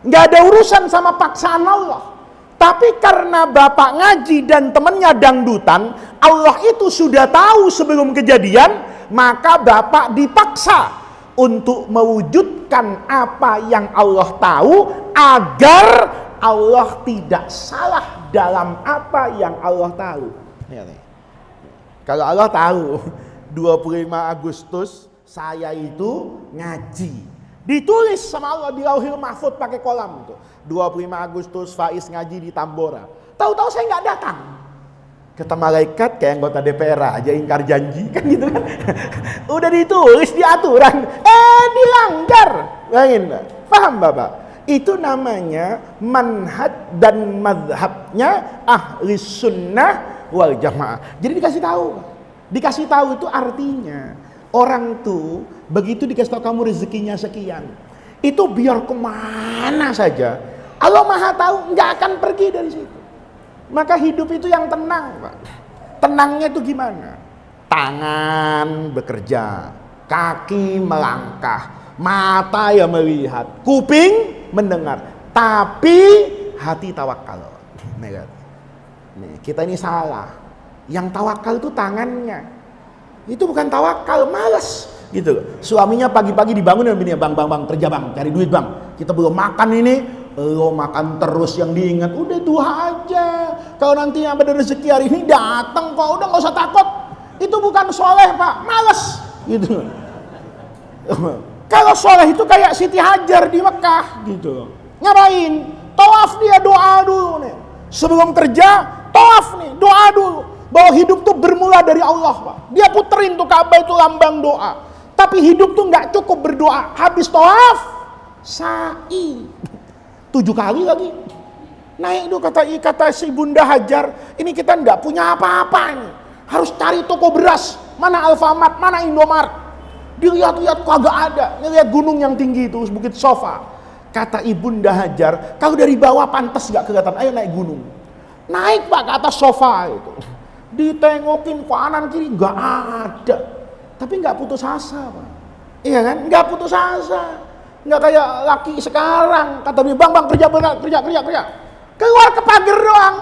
Nggak ada urusan sama paksaan Allah. Tapi karena Bapak ngaji dan temannya dangdutan, Allah itu sudah tahu sebelum kejadian, maka Bapak dipaksa untuk mewujudkan apa yang Allah tahu agar Allah tidak salah dalam apa yang Allah tahu. Kalau Allah tahu 25 Agustus saya itu ngaji, ditulis sama Allah di Lauhil Mahfuz pakai kolam itu. 25 Agustus Faiz ngaji di Tambora. Tahu-tahu saya nggak datang. Kata malaikat kayak anggota DPR aja ingkar janji kan gitu kan. Udah ditulis di aturan, dilanggar. Paham Bapak? Itu namanya manhaj dan madhabnya ahli sunnah wal jamaah. Jadi dikasih tahu. Dikasih tahu itu artinya orang tuh begitu dikasih tahu kamu rezekinya sekian, itu biar kemana saja Allah maha tahu, nggak akan pergi dari situ. Maka hidup itu yang tenang Pak. Tenangnya itu gimana? Tangan bekerja, kaki melangkah, mata yang melihat, kuping mendengar, tapi hati tawakal. Nih, kita ini salah. Yang tawakal itu tangannya. Itu bukan tawakal, malas gitu. Suaminya pagi-pagi dibangun dan bininya, bang kerja bang, cari duit bang. Kita belum makan ini, lo makan terus yang diingat, udah duha aja. Kalau nanti yang ada rezeki hari ini datang kok, udah nggak usah takut. Itu bukan soleh Pak, males gitu. Kalau soleh itu kayak Siti Hajar di Mekah gitu. Ngapain? Tawaf dia, doa dulu nih. Sebelum kerja, tawaf nih, doa dulu. Bahwa hidup tuh bermula dari Allah Pak. Dia puterin tuh Ka'bah itu lambang doa. Tapi hidup tuh nggak cukup berdoa. Habis tawaf, sa'i 7 kali lagi. Naik tuh kata si Bunda Hajar, ini kita nggak punya apa-apa nih. Harus cari toko beras, mana Alfamart, mana Indomaret. Dilihat-lihat kagak ada. Ngelihat gunung yang tinggi itu, Bukit Sofa. Kata Ibunda Hajar, kalau dari bawah pantas nggak kelihatan, ayo naik gunung. Naik Pak ke atas sofa itu. Ditengokin kanan kiri nggak ada. Tapi nggak putus asa Pak. Iya kan? Nggak putus asa. Nggak kayak laki sekarang, kata dia, bang kerja. Keluar ke pagar doang,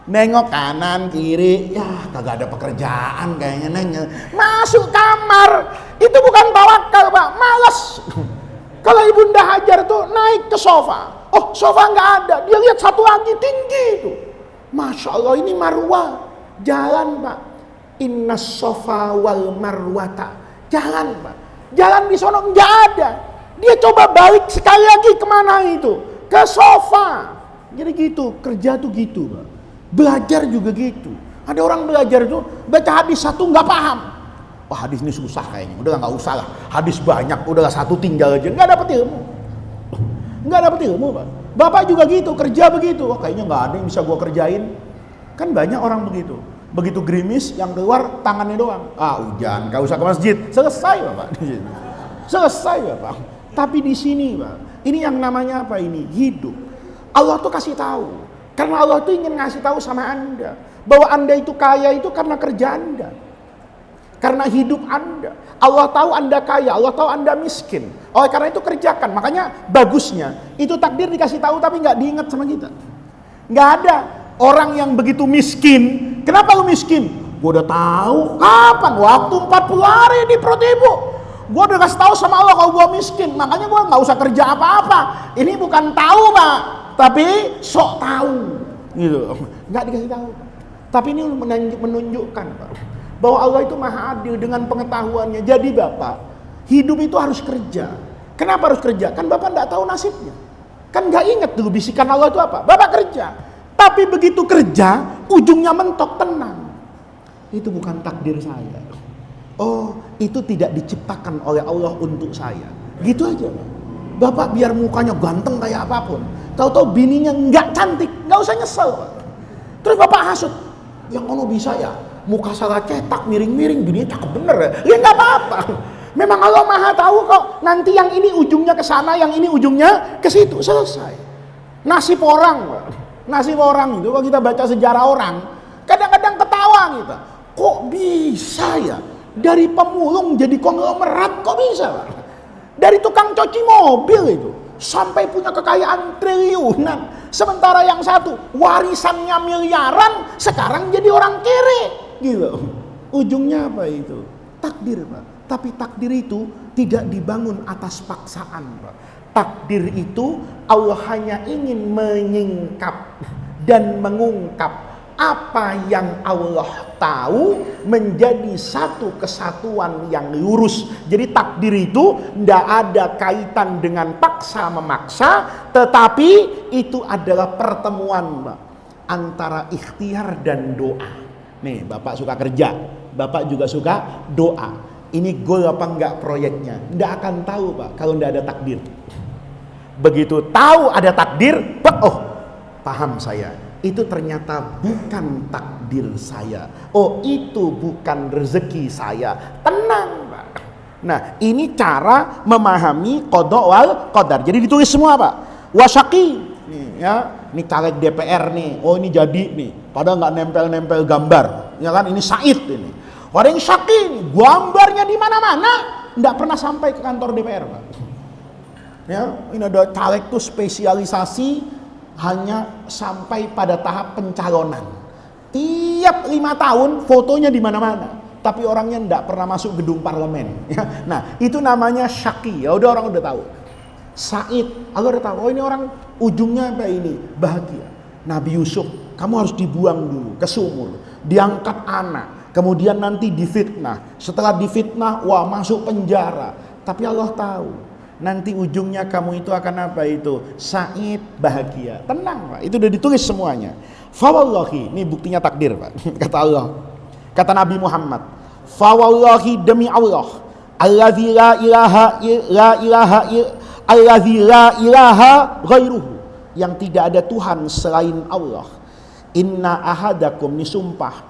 nengok kanan kiri, ya kagak ada pekerjaan kayaknya nengok. Masuk kamar, itu bukan tawakal Pak, malas. Kalau Ibunda Hajar tuh naik ke sofa, oh sofa nggak ada, dia lihat satu lagi tinggi itu, masya Allah ini marwah, jalan Pak. Inna sofa wal marwata, jalan Pak, jalan di sono nggak ada. Dia coba balik sekali lagi kemana itu? Ke sofa. Jadi gitu, kerja tuh gitu Pak. Belajar juga gitu. Ada orang belajar tuh baca hadis satu nggak paham. Wah hadis ini susah kayaknya, udah nggak usah lah. Hadis banyak, udahlah satu tinggal aja. Nggak dapet ilmu. Nggak dapet ilmu Pak. Bapak juga gitu, kerja begitu. Wah kayaknya nggak ada yang bisa gua kerjain. Kan banyak orang begitu. Begitu gerimis, yang keluar tangannya doang. Hujan, nggak usah ke masjid. Selesai Bapak. Selesai Bapak. Tapi di sini Pak, ini yang namanya apa ini? Hidup. Allah tuh kasih tahu. Karena Allah tuh ingin ngasih tahu sama Anda bahwa Anda itu kaya itu karena kerja Anda. Karena hidup Anda. Allah tahu Anda kaya, Allah tahu Anda miskin. Oleh karena itu kerjakan. Makanya bagusnya itu takdir dikasih tahu tapi nggak diingat sama kita. Nggak ada orang yang begitu miskin. Kenapa lu miskin? Gue udah tahu kapan, waktu 40 hari di perut ibu. Gue udah kasih tahu sama Allah kalau gue miskin, makanya gue nggak usah kerja apa-apa. Ini bukan tahu Pak, tapi sok tahu, gitu. Nggak dikasih tahu. Tapi ini menunjukkan Pak, bahwa Allah itu maha adil dengan pengetahuannya. Jadi Bapak, hidup itu harus kerja. Kenapa harus kerja? Kan Bapak nggak tahu nasibnya. Kan nggak ingat dulu bisikan Allah itu apa? Bapak kerja. Tapi begitu kerja, ujungnya mentok, tenang. Itu bukan takdir saya. Oh, itu tidak diciptakan oleh Allah untuk saya. Gitu aja Pak. Bapak biar mukanya ganteng kayak apapun, tahu-tahu bininya nggak cantik, nggak usah nyesel Pak. Terus Bapak hasut, yang kalau bisa ya muka salah cetak miring-miring, bininya cakep bener ya. Ya nggak apa-apa. Memang Allah maha tahu kok. Nanti yang ini ujungnya ke sana, yang ini ujungnya ke situ, selesai. Nasib orang Pak. Nasib orang itu kalau kita baca sejarah orang, kadang-kadang ketawa kita. Kok bisa ya? Dari pemulung jadi konglomerat, kok bisa Pak? Dari tukang cuci mobil itu sampai punya kekayaan triliunan. Sementara yang satu warisannya miliaran, sekarang jadi orang kere gitu. Ujungnya apa itu? Takdir Pak. Tapi takdir itu tidak dibangun atas paksaan Pak. Takdir itu Allah hanya ingin menyingkap dan mengungkap apa yang Allah tahu menjadi satu kesatuan yang lurus. Jadi takdir itu tidak ada kaitan dengan paksa memaksa, tetapi itu adalah pertemuan Mbak, antara ikhtiar dan doa. Nih Bapak suka kerja, Bapak juga suka doa. Ini goal apa enggak proyeknya? Tidak akan tahu Pak kalau tidak ada takdir. Begitu tahu ada takdir, oh paham saya. Itu ternyata bukan takdir saya. Oh, itu bukan rezeki saya. Tenang, Pak. Nah, ini cara memahami qada wal qadar. Jadi ditulis semua, Pak. Wasyaqi. Nih, ya. Ini caleg DPR nih. Oh, ini jadi nih. Padahal nggak nempel-nempel gambar. Ya kan, ini Said ini. Orang yang syaqi nih, gambarnya di mana-mana, nggak pernah sampai ke kantor DPR, Pak. Ya, ini ada caleg tuh spesialisasi hanya sampai pada tahap pencalonan. Tiap 5 tahun fotonya di mana-mana, tapi orangnya tidak pernah masuk gedung parlemen. Nah, itu namanya syaqi. Ya udah, orang udah tahu. Said, aku udah tahu. Oh, ini orang ujungnya apa ini? Bahagia. Nabi Yusuf, kamu harus dibuang dulu ke sumur, diangkat anak, kemudian nanti difitnah. Setelah difitnah, wah masuk penjara. Tapi Allah tahu. Nanti ujungnya kamu itu akan apa itu? Said, bahagia. Tenang Pak, itu udah ditulis semuanya. Fawallahi, ini buktinya takdir Pak. Kata Allah, kata Nabi Muhammad, fawallahi demi Allah, alladzi la ilaha ghairuhu, yang tidak ada Tuhan selain Allah. Inna ahadakum, ini sumpah,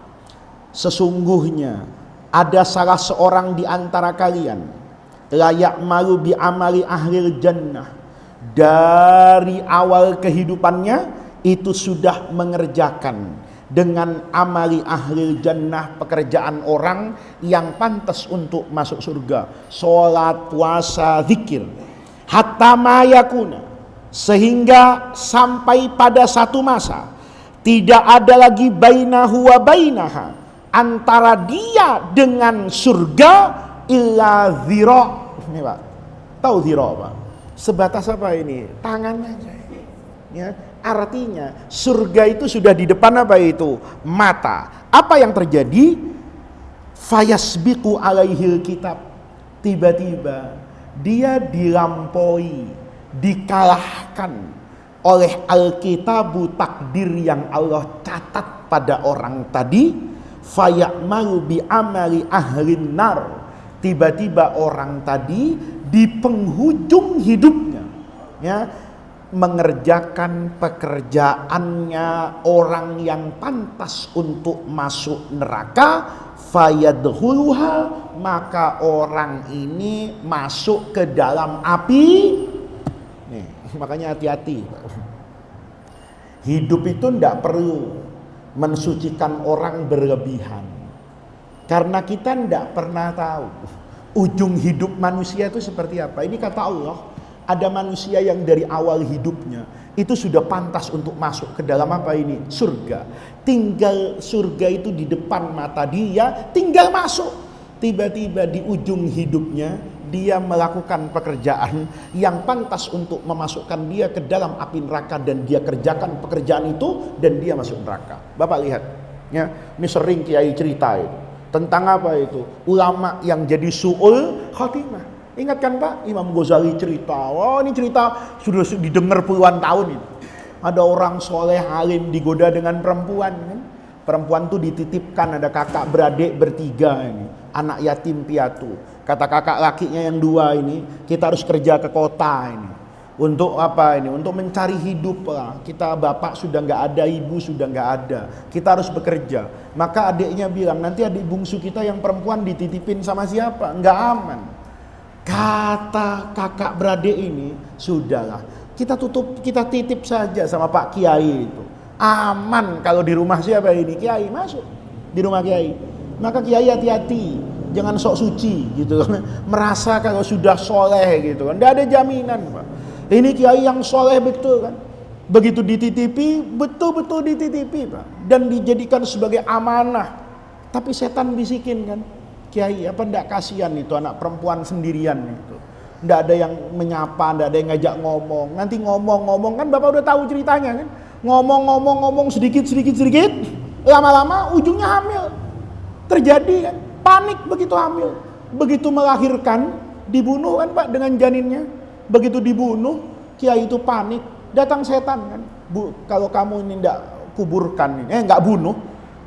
sesungguhnya ada salah seorang di antara kalian layak malu bi amali ahlil jannah, dari awal kehidupannya itu sudah mengerjakan dengan amali ahlil jannah, pekerjaan orang yang pantas untuk masuk surga, sholat, puasa, zikir, hatta mayakuna, sehingga sampai pada satu masa tidak ada lagi bainahu wa bainaha, antara dia dengan surga illa zira. Ini Pak, tahu zira Pak? Sebatas apa ini? Tangan aja. Ya, artinya surga itu sudah di depan apa itu? Mata. Apa yang terjadi? Fayasbiqu alaihil kitab. Tiba-tiba dia dilampaui, dikalahkan oleh Alkitabu, takdir yang Allah catat pada orang tadi. Fayamalu bi amali ahlin nar. Tiba-tiba orang tadi di penghujung hidupnya, ya, mengerjakan pekerjaannya orang yang pantas untuk masuk neraka, fayadkhuluha, maka orang ini masuk ke dalam api. Nih, makanya hati-hati. Hidup itu tidak perlu mensucikan orang berlebihan. Karena kita tidak pernah tahu ujung hidup manusia itu seperti apa. Ini kata Allah, Ada manusia yang dari awal hidupnya itu sudah pantas untuk masuk ke dalam apa ini? Surga. Tinggal surga itu di depan mata dia, tinggal masuk. Tiba-tiba di ujung hidupnya dia melakukan pekerjaan yang pantas untuk memasukkan dia ke dalam api neraka, dan dia kerjakan pekerjaan itu dan dia masuk neraka. Bapak lihat, ya, ini sering kiai cerita itu. Tentang apa itu? Ulama yang jadi su'ul khatimah. Ingat kan Pak, Imam Ghazali cerita, oh ini cerita sudah didengar puluhan tahun itu. Ada orang soleh alim digoda dengan perempuan kan? Perempuan tuh dititipkan, ada kakak beradik bertiga ini, anak yatim piatu. Kata kakak lakinya yang dua ini, kita harus kerja ke kota ini. Untuk apa ini? Untuk mencari hidup lah. Kita bapak sudah nggak ada, ibu sudah nggak ada. Kita harus bekerja. Maka adiknya bilang, nanti adik bungsu kita yang perempuan dititipin sama siapa? Nggak aman. Kata kakak beradik ini, sudahlah, kita tutup, kita titip saja sama Pak Kiai itu. Aman kalau di rumah siapa ini? Kiai masuk di rumah Kiai. Maka Kiai hati-hati, jangan sok suci gitu kan. Merasa kalau sudah soleh gitu kan. Nggak ada jaminan Pak. Ini Kiai yang soleh betul kan. Begitu dititipi, betul-betul dititipi Pak. Dan dijadikan sebagai amanah. Tapi setan bisikin kan, Kiai apa ndak kasihan itu anak perempuan sendirian itu. Ndak ada yang menyapa, ndak ada yang ngajak ngomong. Nanti ngomong-ngomong kan Bapak udah tahu ceritanya kan. Ngomong sedikit, lama-lama ujungnya hamil. Terjadi kan, panik begitu hamil. Begitu melahirkan, dibunuh kan Pak dengan janinnya. Begitu dibunuh, Kiai itu panik, datang setan kan. Bu, kalau kamu ini ndak kuburkan ini, nggak bunuh,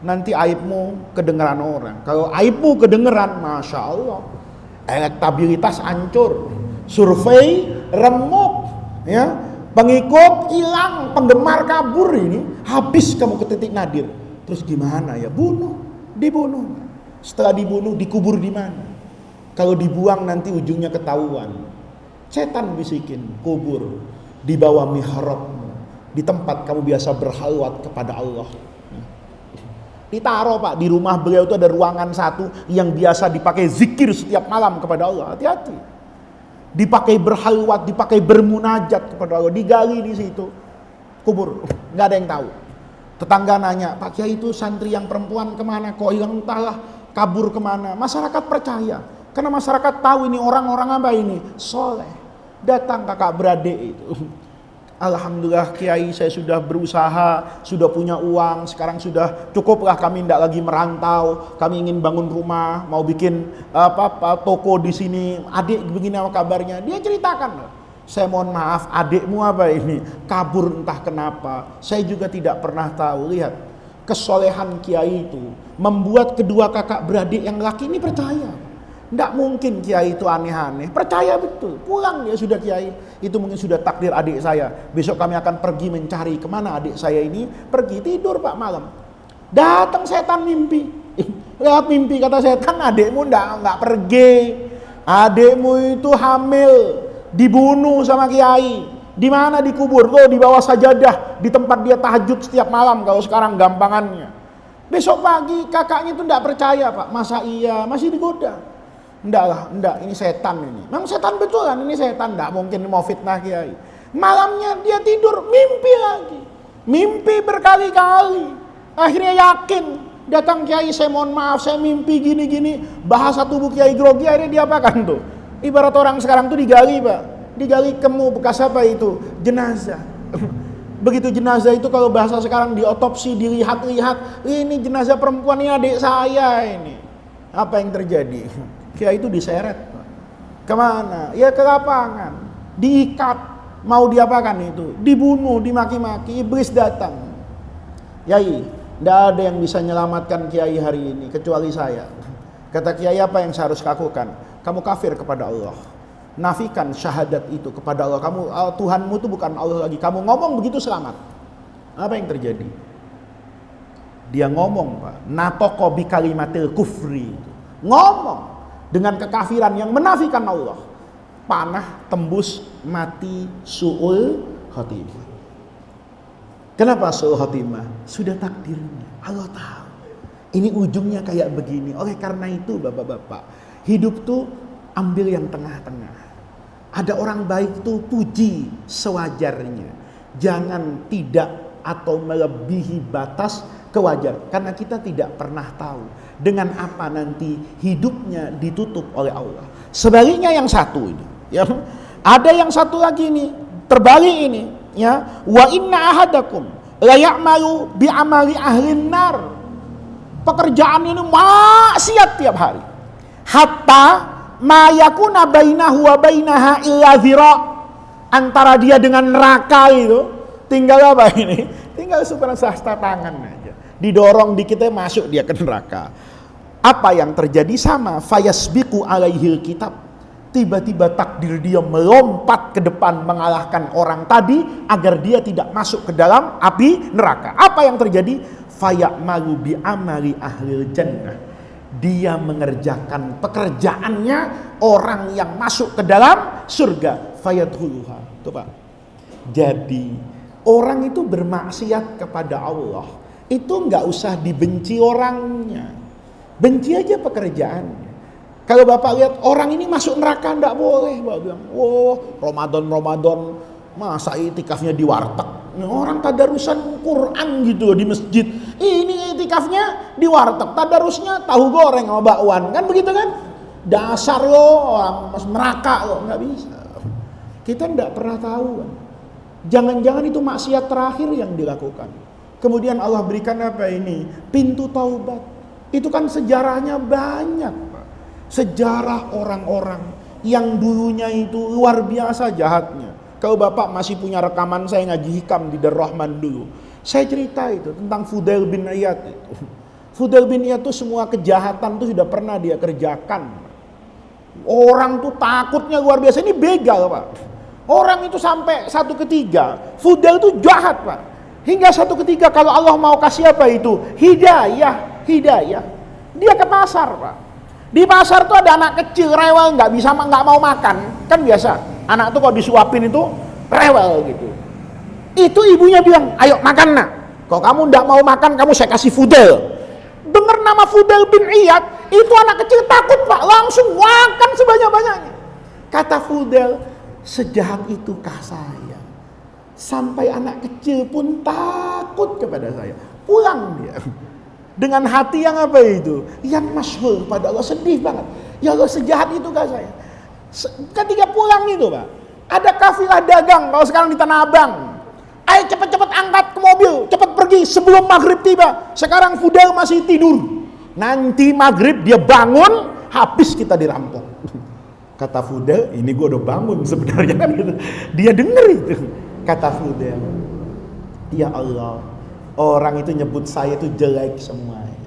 nanti aibmu kedengeran orang. Kalau aibmu kedengeran, Masya Allah, elektabilitas hancur, survei remuk, ya, pengikut hilang, penggemar kabur ini, habis kamu ke titik nadir. Terus gimana ya? Bunuh, dibunuh. Setelah dibunuh, dikubur di mana? Kalau dibuang nanti ujungnya ketahuan. Setan bisikin, kubur di bawah mihrabmu, di tempat kamu biasa berhalwat kepada Allah. Ditaruh Pak, di rumah beliau itu ada ruangan satu yang biasa dipakai zikir setiap malam kepada Allah. Hati-hati. Dipakai berhalwat, dipakai bermunajat kepada Allah, digali di situ. Kubur, nggak ada yang tahu. Tetangga nanya, Pak Kiai itu santri yang perempuan kemana? Kok hilang, entahlah, kabur kemana? Masyarakat percaya, karena masyarakat tahu ini orang-orang apa ini? Soleh. Datang kakak beradik itu. Alhamdulillah Kiai, saya sudah berusaha, sudah punya uang, sekarang sudah cukuplah, kami tidak lagi merantau, kami ingin bangun rumah, mau bikin toko di sini. Adik begini apa kabarnya? Dia ceritakan, saya mohon maaf, adikmu apa ini? Kabur entah kenapa, saya juga tidak pernah tahu. Lihat, kesolehan Kiai itu membuat kedua kakak beradik yang laki ini percaya. Tidak mungkin Kiai itu aneh-aneh, percaya betul. Pulang dia sudah Kiai, itu mungkin sudah takdir adik saya. Besok kami akan pergi mencari kemana adik saya ini. Pergi tidur Pak malam. Datang setan mimpi. Lewat mimpi kata setan, adikmu nggak pergi. Adikmu itu hamil, dibunuh sama Kiai. Di mana dikubur? Loh, di bawah sajadah, di tempat dia tahajud setiap malam. Kalau sekarang gampangannya. Besok pagi kakaknya itu nggak percaya Pak. Masa iya, masih digoda. Enggak, ini setan ini. Memang setan betulan, ini setan, enggak mungkin mau fitnah Kiai. Malamnya dia tidur, mimpi lagi. Mimpi berkali-kali. Akhirnya yakin, datang Kiai, saya mohon maaf, saya mimpi gini-gini. Bahasa tubuh Kiai grogi, akhirnya diapakan tuh? Ibarat orang sekarang tuh digali Pak. Digali kemu, bekas apa itu? Jenazah. Begitu jenazah itu kalau bahasa sekarang diotopsi, dilihat-lihat. Ini jenazah perempuan, ini adik saya ini. Apa yang terjadi? Kiai itu diseret. Kemana? Ya ke lapangan. Diikat. Mau diapakan itu? Dibunuh, dimaki-maki. Iblis datang. Kiai, tidak ada yang bisa menyelamatkan Kiai hari ini kecuali saya. Kata Kiai, apa yang saya harus lakukan? Kamu kafir kepada Allah. Nafikan syahadat itu kepada Allah. Kamu, Tuhanmu itu bukan Allah lagi. Kamu ngomong begitu selamat. Apa yang terjadi? Dia ngomong Pak. Natoko bi kalimatil kufri. Ngomong dengan kekafiran yang menafikan Allah. Panah tembus mati su'ul khotimah. Kenapa su'ul khotimah? Sudah takdirnya. Allah tahu. Ini ujungnya kayak begini. Oleh karena itu Bapak-bapak, hidup tuh ambil yang tengah-tengah. Ada orang baik itu puji sewajarnya. Jangan tidak atau melebihi batas kewajaran. Karena kita tidak pernah tahu dengan apa nanti hidupnya ditutup oleh Allah. Sebaliknya yang satu ini, ya. Ada yang satu lagi ini, terbalik ini, ya. Wa inna ahadakum la ya'malu bi amali ahlin nar. Pekerjaan ini maksiat tiap hari. Hatta ma yakuna bainahu wa bainaha illa dhira'. Antara dia dengan neraka itu tinggal apa ini? Tinggal supersasta tangan aja. Didorong dikitnya masuk dia ke neraka. Apa yang terjadi sama? Fayasbiqu alaihil kitab. Tiba-tiba takdir dia melompat ke depan mengalahkan orang tadi agar dia tidak masuk ke dalam api neraka. Apa yang terjadi? Fayamalu bi amali ahlil jannah. Dia mengerjakan pekerjaannya orang yang masuk ke dalam surga. Fayadkhuluha. Tuh Pak. Jadi orang itu bermaksiat kepada Allah itu nggak usah dibenci orangnya, benci aja pekerjaannya. Kalau Bapak lihat orang ini masuk neraka nggak boleh, Bapak bilang, Ramadan masa itikafnya di warteg, orang tadarusan Quran gitu di masjid, ini itikafnya di warteg, tadarusnya tahu goreng sama bakwan, kan begitu kan? Dasar lo orang masuk neraka lo, nggak bisa. Kita nggak pernah tahu kan. Jangan-jangan itu maksiat terakhir yang dilakukan. Kemudian Allah berikan apa ini? Pintu taubat. Itu kan sejarahnya banyak, Pak. Sejarah orang-orang yang dulunya itu luar biasa jahatnya. Kalau Bapak masih punya rekaman saya ngaji hikam di Darul Rahman dulu. Saya cerita itu tentang Fudail bin Iyad itu. Fudail bin Iyad itu semua kejahatan itu sudah pernah dia kerjakan. Orang tuh takutnya luar biasa. Ini begal, Pak. Orang itu sampai satu ketiga, Fudail itu jahat, Pak. Hingga satu ketiga kalau Allah mau kasih apa itu? Hidayah. Dia ke pasar, Pak. Di pasar tuh ada anak kecil rewel, nggak mau makan. Kan biasa, anak tuh kalau disuapin itu rewel gitu. Itu ibunya bilang, ayo makan nak. Kalau kamu nggak mau makan, kamu saya kasih Fudail. Dengar nama Fudail bin Iyad, itu anak kecil takut, Pak. Langsung makan sebanyak-banyaknya. Kata Fudail, sejahat itukah saya? Sampai anak kecil pun takut kepada saya. Pulang dia. Dengan hati yang apa itu? Yang masyhur pada Allah, sedih banget. Ya Allah, sejahat itukah saya? Ketika pulang itu, Pak, ada kafilah dagang kalau sekarang di Tanah Abang. Ayo cepat-cepat angkat ke mobil, cepat pergi sebelum maghrib tiba. Sekarang Fudail masih tidur. Nanti maghrib dia bangun, habis kita dirampok. Kata Fudail, ini gue udah bangun sebenarnya kan gitu. Dia denger itu. Kata Fudail, ya Allah, orang itu nyebut saya itu jelek semuanya.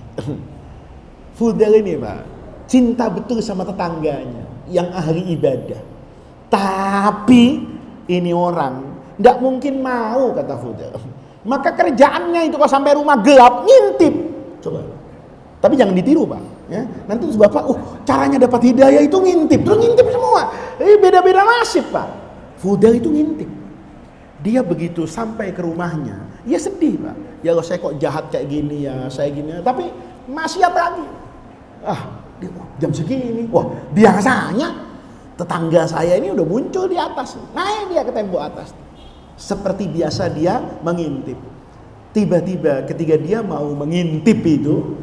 Fudail ini, Pak, cinta betul sama tetangganya yang ahli ibadah. Tapi ini orang nggak mungkin mau, kata Fudail. Maka kerjaannya itu kalau sampai rumah gelap ngintip. Coba. Tapi jangan ditiru, Pak. Ya, nanti terus Bapak, caranya dapat hidayah itu ngintip. Terus ngintip semua. Beda-beda nasib, Pak. Fudail itu ngintip. Dia begitu sampai ke rumahnya, ya sedih, Pak. Ya Allah, saya kok jahat kayak gini ya, saya gini. Tapi maksiat lagi. Jam segini. Wah, biasanya tetangga saya ini udah muncul di atas. Naik dia ke tembok atas. Seperti biasa dia mengintip. Tiba-tiba ketika dia mau mengintip itu,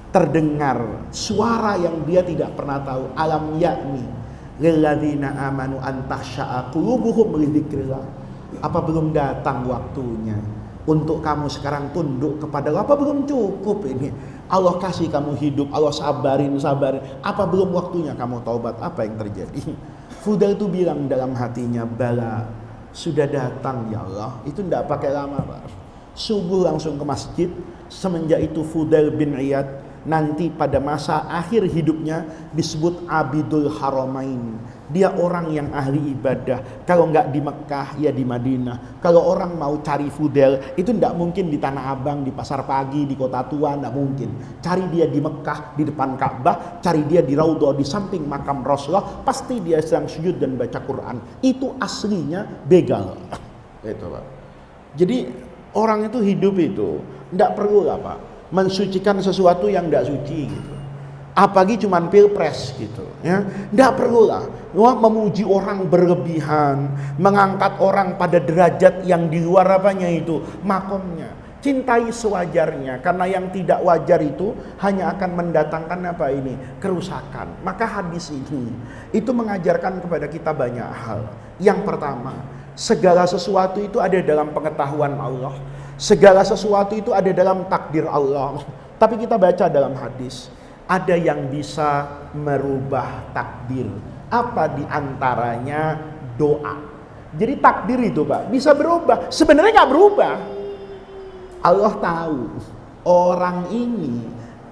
terdengar suara yang dia tidak pernah tahu. Alam yakni lilladzina amanu an takhsha'a qulubuhum li dzikrillah. Apa belum datang waktunya untuk kamu sekarang tunduk kepada Allah? Apa belum cukup ini? Allah kasih kamu hidup, Allah sabarin. Apa belum waktunya kamu taubat? Apa yang terjadi? Fudail itu bilang dalam hatinya, bala, sudah datang ya Allah. Itu tidak pakai lama, Pak. Subuh langsung ke masjid. Semenjak itu Fudail bin Iyad nanti pada masa akhir hidupnya disebut Abidul Haramain. Dia orang yang ahli ibadah. Kalau nggak di Mekah, ya di Madinah. Kalau orang mau cari Fudail, itu nggak mungkin di Tanah Abang, di Pasar Pagi, di Kota Tua, nggak mungkin. Cari dia di Mekah, di depan Ka'bah. Cari dia di Raudhah, di samping makam Rasulullah. Pasti dia sedang sujud dan baca Quran. Itu aslinya begal. Itu, Pak. Jadi orang itu hidup itu nggak perlu lah, Pak, mensucikan sesuatu yang nggak suci gitu. Apalagi cuman pilpres gitu, ya. Nggak perlu lah. memuji orang berlebihan, mengangkat orang pada derajat yang di luar apanya itu, makomnya. Cintai sewajarnya, karena yang tidak wajar itu hanya akan mendatangkan apa ini? Kerusakan. Maka hadis ini itu mengajarkan kepada kita banyak hal. Yang pertama, segala sesuatu itu ada dalam pengetahuan Allah. Segala sesuatu itu ada dalam takdir Allah. Tapi kita baca dalam hadis, ada yang bisa merubah takdir. Apa diantaranya? Doa. Jadi takdir itu Pak bisa berubah. Sebenarnya nggak berubah. Allah tahu orang ini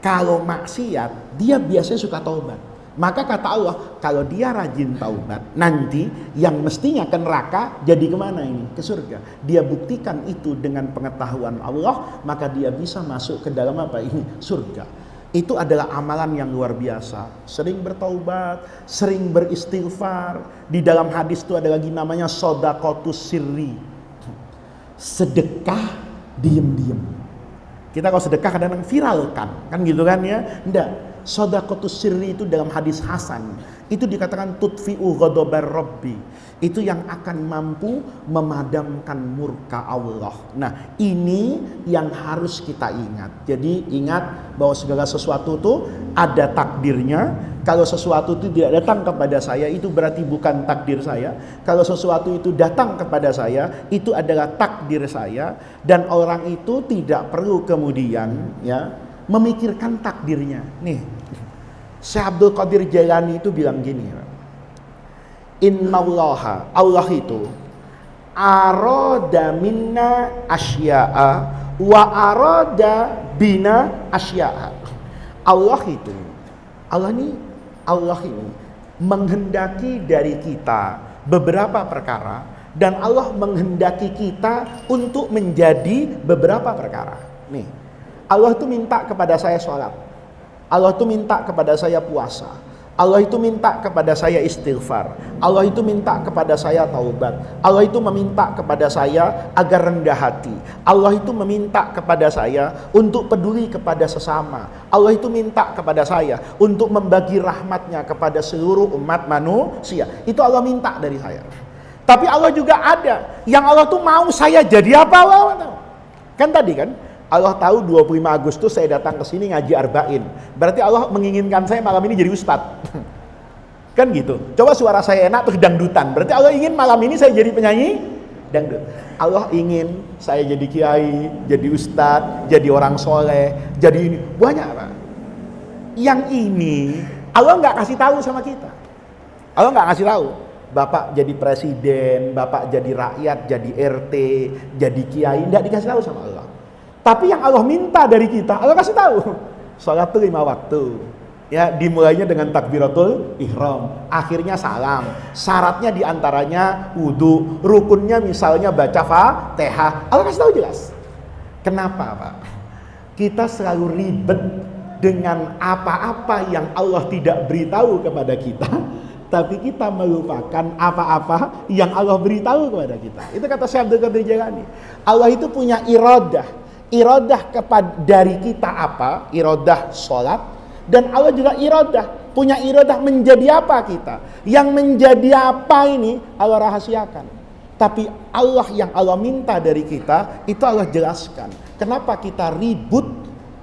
kalau maksiat dia biasanya suka taubat. Maka kata Allah, kalau dia rajin taubat, nanti yang mestinya ke neraka jadi kemana ini? Ke surga. Dia buktikan itu dengan pengetahuan Allah, maka dia bisa masuk ke dalam apa ini? Surga. Itu adalah amalan yang luar biasa. Sering bertaubat, sering beristighfar. Di dalam hadis itu ada lagi namanya shadaqatus sirri. Sedekah diem-diem. Kita kalau sedekah kadang-kadang viralkan, kan gitu kan ya? Enggak. Shadaqatus sirri itu dalam hadis hasan. Itu dikatakan tutfi'u ghadabar rabbi. Itu yang akan mampu memadamkan murka Allah. Nah, ini yang harus kita ingat. Jadi ingat bahwa segala sesuatu itu ada takdirnya. Kalau sesuatu itu tidak datang kepada saya, itu berarti bukan takdir saya. Kalau sesuatu itu datang kepada saya, itu adalah takdir saya. Dan orang itu tidak perlu kemudian ya memikirkan takdirnya. Nih, Syekh Abdul Qadir Jailani itu bilang gini, Innallaha, Allah itu arada minna asya'a wa arada bina asya'a. Allah ini menghendaki dari kita beberapa perkara, dan Allah menghendaki kita untuk menjadi beberapa perkara. Nih, Allah itu minta kepada saya sholat, Allah itu minta kepada saya puasa, Allah itu minta kepada saya istighfar, Allah itu minta kepada saya taubat, Allah itu meminta kepada saya agar rendah hati, Allah itu meminta kepada saya untuk peduli kepada sesama, Allah itu minta kepada saya untuk membagi rahmatnya kepada seluruh umat manusia. Itu Allah minta dari saya. Tapi Allah juga ada yang Allah tuh mau saya jadi apa, Allah tahu. Kan tadi kan Allah tahu 25 Agustus saya datang ke sini ngaji arba'in. Berarti Allah menginginkan saya malam ini jadi ustadz. Kan gitu. Coba suara saya enak terus dangdutan. Berarti Allah ingin malam ini saya jadi penyanyi dangdut. Allah ingin saya jadi kiai, jadi ustadz, jadi orang soleh, jadi ini. Banyak Pak. Yang ini Allah nggak kasih tahu sama kita. Allah nggak kasih tahu. Bapak jadi presiden, Bapak jadi rakyat, jadi RT, jadi kiai. Nggak dikasih tahu sama Allah. Tapi yang Allah minta dari kita, Allah kasih tahu. Salat itu 5 waktu. Ya, dimulainya dengan takbiratul ihram, akhirnya salam. Syaratnya diantaranya wudu, rukunnya misalnya baca Fatihah. Allah kasih tahu jelas. Kenapa, Pak? Kita selalu ribet dengan apa-apa yang Allah tidak beritahu kepada kita, tapi kita melupakan apa-apa yang Allah beritahu kepada kita. Itu kata Syekh Abdul Qadir Jailani. Allah itu punya iradah. Iradah kepada dari kita apa? Iradah sholat. Dan Allah juga iradah, punya iradah menjadi apa kita. Yang menjadi apa ini Allah rahasiakan. Tapi Allah yang Allah minta dari kita, itu Allah jelaskan. Kenapa kita ribut,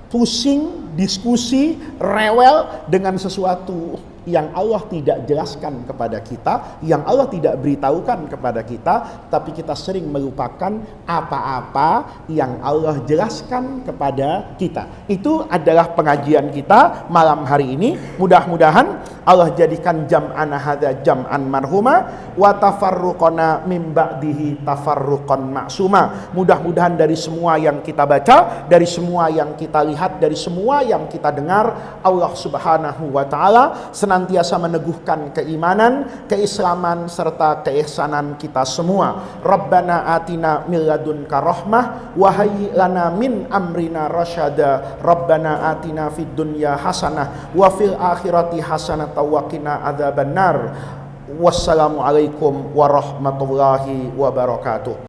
pusing, diskusi, rewel dengan sesuatu yang Allah tidak jelaskan kepada kita, yang Allah tidak beritahukan kepada kita, tapi kita sering melupakan apa-apa yang Allah jelaskan kepada kita. Itu adalah pengajian kita malam hari ini. Mudah-mudahan Allah jadikan jam'ana hadza jam'an marhuma wa tafarruqana min ba'dihi tafarruqan ma'suma. Mudah-mudahan dari semua yang kita baca, dari semua yang kita lihat, dari semua yang kita dengar, Allah Subhanahu wa taala senantiasa meneguhkan keimanan, keislaman serta keihsanan kita semua. Rabbana atina min ladunka rahmah wa hayyi lana min amrina rasyada. Rabbana atina fid dunya hasanah wa fil akhirati hasanah wa qina adzabannar. Wassalamualaikum warahmatullahi wabarakatuh.